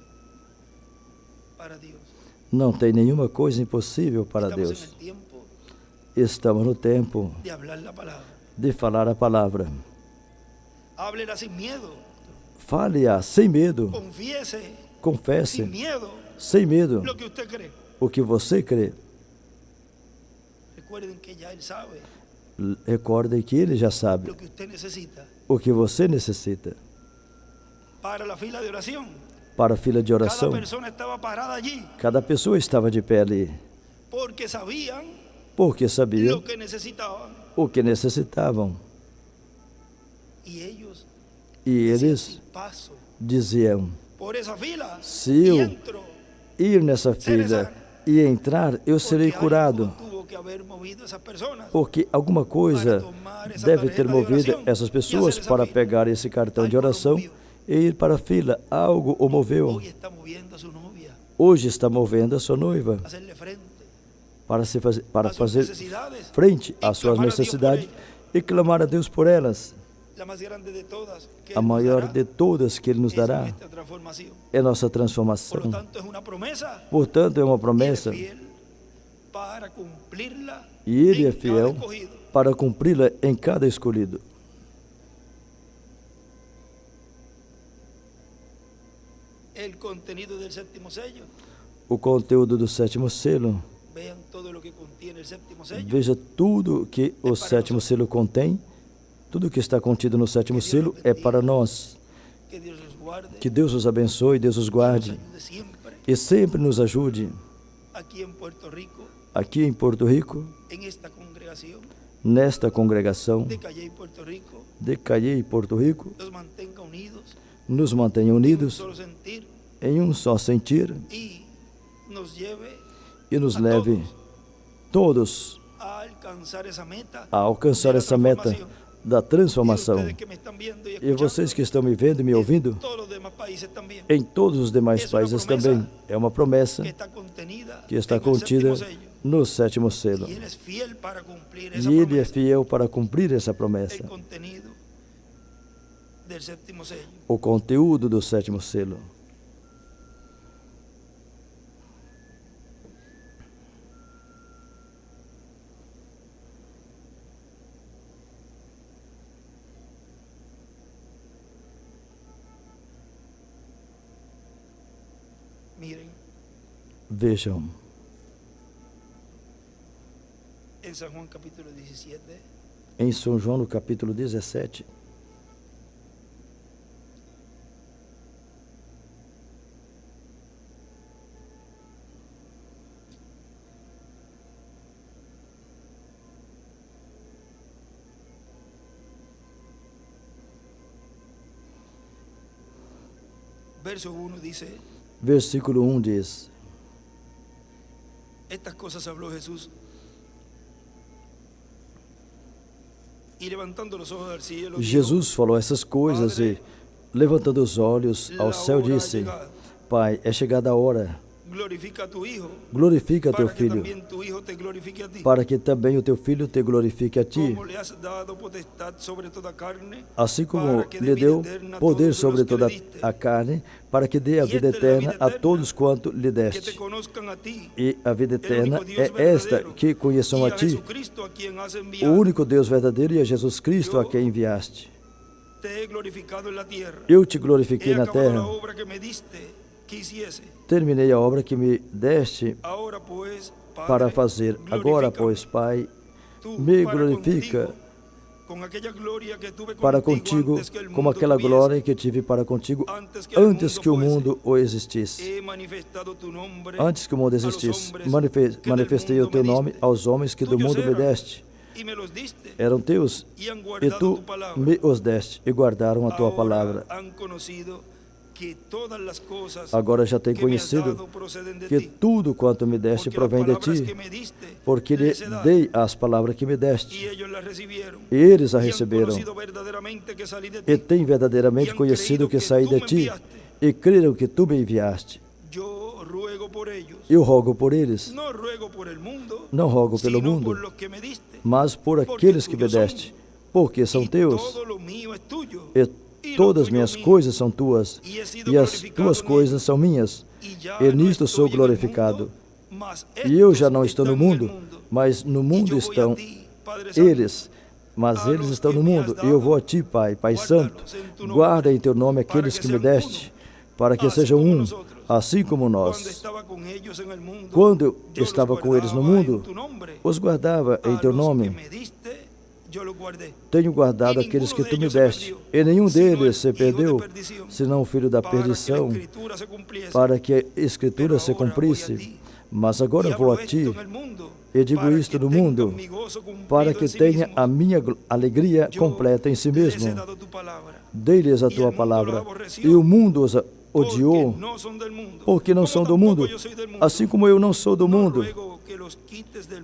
para Dios. Não tem nenhuma coisa impossível para Estamos Deus. en el tiempo Estamos no tempo de hablar la palabra. de falar a palavra. Háblela sin miedo. Fale-a sem medo. Confiese Confesse sin miedo sem medo lo que usted cree. o que você crê. Recuerden que ya Él sabe Recordem que Ele já sabe lo que usted necesita o que você necessita. para la fila de oración. Para a fila de Cada oração, persona estaba parada allí cada pessoa estava de pé ali, porque sabían porque sabiam lo que necesitaban o que necessitavam. y ellos E decían, eles "Si paso diziam: por esa fila Se y eu entro", ir nessa fila e entrar, eu serei porque curado. algo tuvo que haber movido esas personas Porque alguma coisa deve ter movido essas pessoas para pegar esse cartão de oração e ir para a fila. Algo o moveu. hoy está moviendo a su novia Hoje está movendo a sua noiva a hacerle frente para a sus fazer necesidades frente y às suas clamar a Dios por necessidades ellas. e clamar a Deus por elas. La más grande de todas que A Él nos maior dará de todas que Ele nos es dará nuestra transformación. é nossa Por transformação. lo tanto, es una promesa Portanto, é uma y Él promessa es fiel para cumplirla e Ele é en cada fiel escogido. para cumpri-la em cada escolhido. El contenido del séptimo sello. O conteúdo do sétimo selo. Vean todo lo que contiene el séptimo sello. Veja tudo que o sétimo selo contém. Tudo que está contido no sétimo selo é para nós. Que Dios los guarde, Que Deus os abençoe, Deus os nos guarde ayude siempre e sempre nos ajude a aqui em Porto Rico, nesta congregação de Cayey, Porto Rico, nos mantenha unidos em um só sentir e nos leve todos a alcançar essa meta da transformação. E vocês que estão me vendo e me ouvindo, em todos os demais países também, é uma promessa que está contida no 7º selo. E Ele é fiel para cumprir essa promessa. O conteúdo do 7º selo. Vejam, em São João, no capítulo 17, versículo 1 diz: Estas cosas habló Jesús y levantando los ojos al cielo. Jesus falou essas coisas e, levantando os olhos ao céu, disse: Pai, é chegada a hora. Glorifica teu filho, para que também o teu filho te glorifique a ti, assim como lhe deu poder sobre toda a carne, para que dê a vida eterna a todos quanto lhe deste. E a vida eterna é esta, que conheçam a ti, o único Deus verdadeiro, e a Jesus Cristo a quem enviaste. Eu te glorifiquei na terra. Terminei a obra que me deste para fazer. Agora, pois, Pai, me glorifica para contigo, como aquela glória que tive para contigo antes que o mundo existisse. Antes que o mundo existisse, manifestei o teu nome aos homens que do mundo me deste. Eram teus, e tu me os deste, e guardaram a tua palavra. Agora já tem conhecido que tudo quanto me deste provém de ti, porque lhe dei as palavras que me deste, e eles a receberam, e têm verdadeiramente conhecido que saí de ti, e creram que tu me enviaste. Eu rogo por eles, não rogo pelo mundo, mas por aqueles que me deste, porque são teus, e todas as minhas coisas são tuas, e as tuas coisas são minhas, e nisto sou glorificado. E eu já não estou no mundo, mas no mundo estão eles, mas eles estão no mundo, e eu vou a ti, Pai, Pai Santo, guarda em teu nome aqueles que me deste, para que sejam um, assim como nós. Quando eu estava com eles no mundo, os guardava em teu nome. Tenho guardado aqueles que tu me deste, e nenhum deles se perdeu, senão o filho da perdição, para que a Escritura se cumprisse. Mas agora vou a ti, e digo isto no mundo, para que tenha a minha alegria completa em si mesmo. Dei-lhes a tua palavra, e o mundo os odiou, porque não são do mundo, assim como eu não sou do mundo.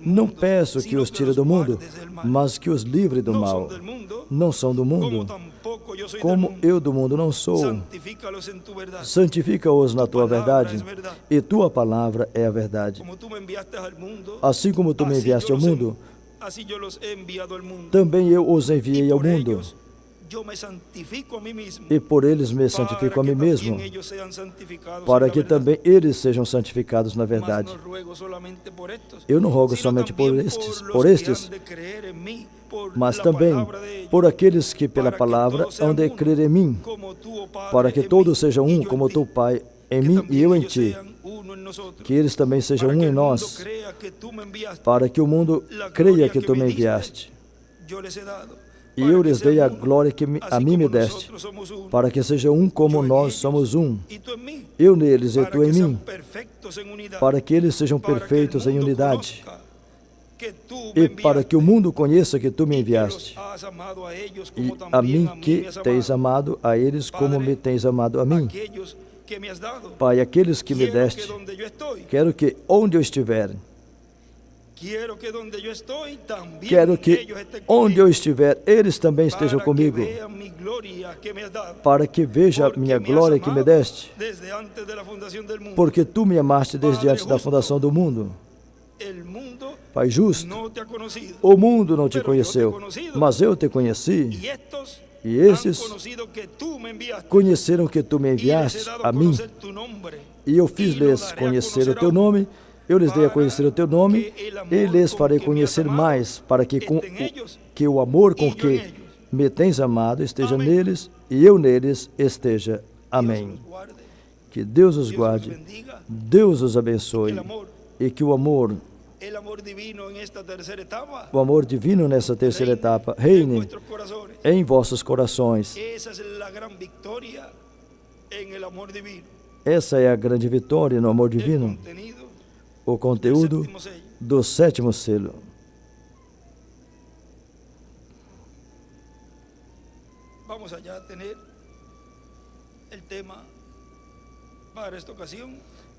Não peço que os tire do mundo, mas que os livre do mal. Não são do mundo, como eu do mundo não sou. Santifica-os na tua verdade, e tua palavra é a verdade. Assim como tu me enviaste ao mundo, também eu os enviei ao mundo. E por eles me santifico a mim mesmo, para que também eles sejam santificados na verdade. Eu não rogo somente por estes, mas também por aqueles que pela palavra hão de crer em mim, para que todos sejam um, como tu, Pai, em mim e eu em ti. Que eles também sejam um em nós, para que o mundo creia que tu me enviaste. E eu lhes dei a glória que a mim me deste, para que sejam um como nós somos um. Eu neles e tu em mim, para que eles sejam perfeitos em unidade, e para que o mundo conheça que tu me enviaste, e a mim que tens amado a eles como me tens amado a mim. Pai, aqueles que me deste, quero que onde eu estiver, eles também estejam comigo, para que veja a minha glória que me deste, porque tu me amaste desde antes da fundação do mundo. Pai justo, o mundo não te conheceu, mas eu te conheci, e esses conheceram que tu me enviaste a mim, e eu fiz-lhes conhecer o teu nome. Eu lhes dei a conhecer o teu nome, e lhes farei conhecer mais, para que o amor com que me tens amado esteja neles, e eu neles esteja. Amém. Que Deus os guarde, Deus os abençoe, e que o amor divino nessa terceira etapa reine em vossos corações. Essa é a grande vitória no amor divino. O conteúdo do sétimo selo.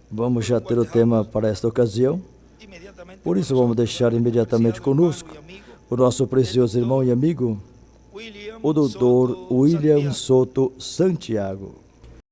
Vamos já ter o tema para esta ocasião. Por isso vamos deixar imediatamente conosco o nosso precioso irmão e amigo, o Dr. William Soto Santiago.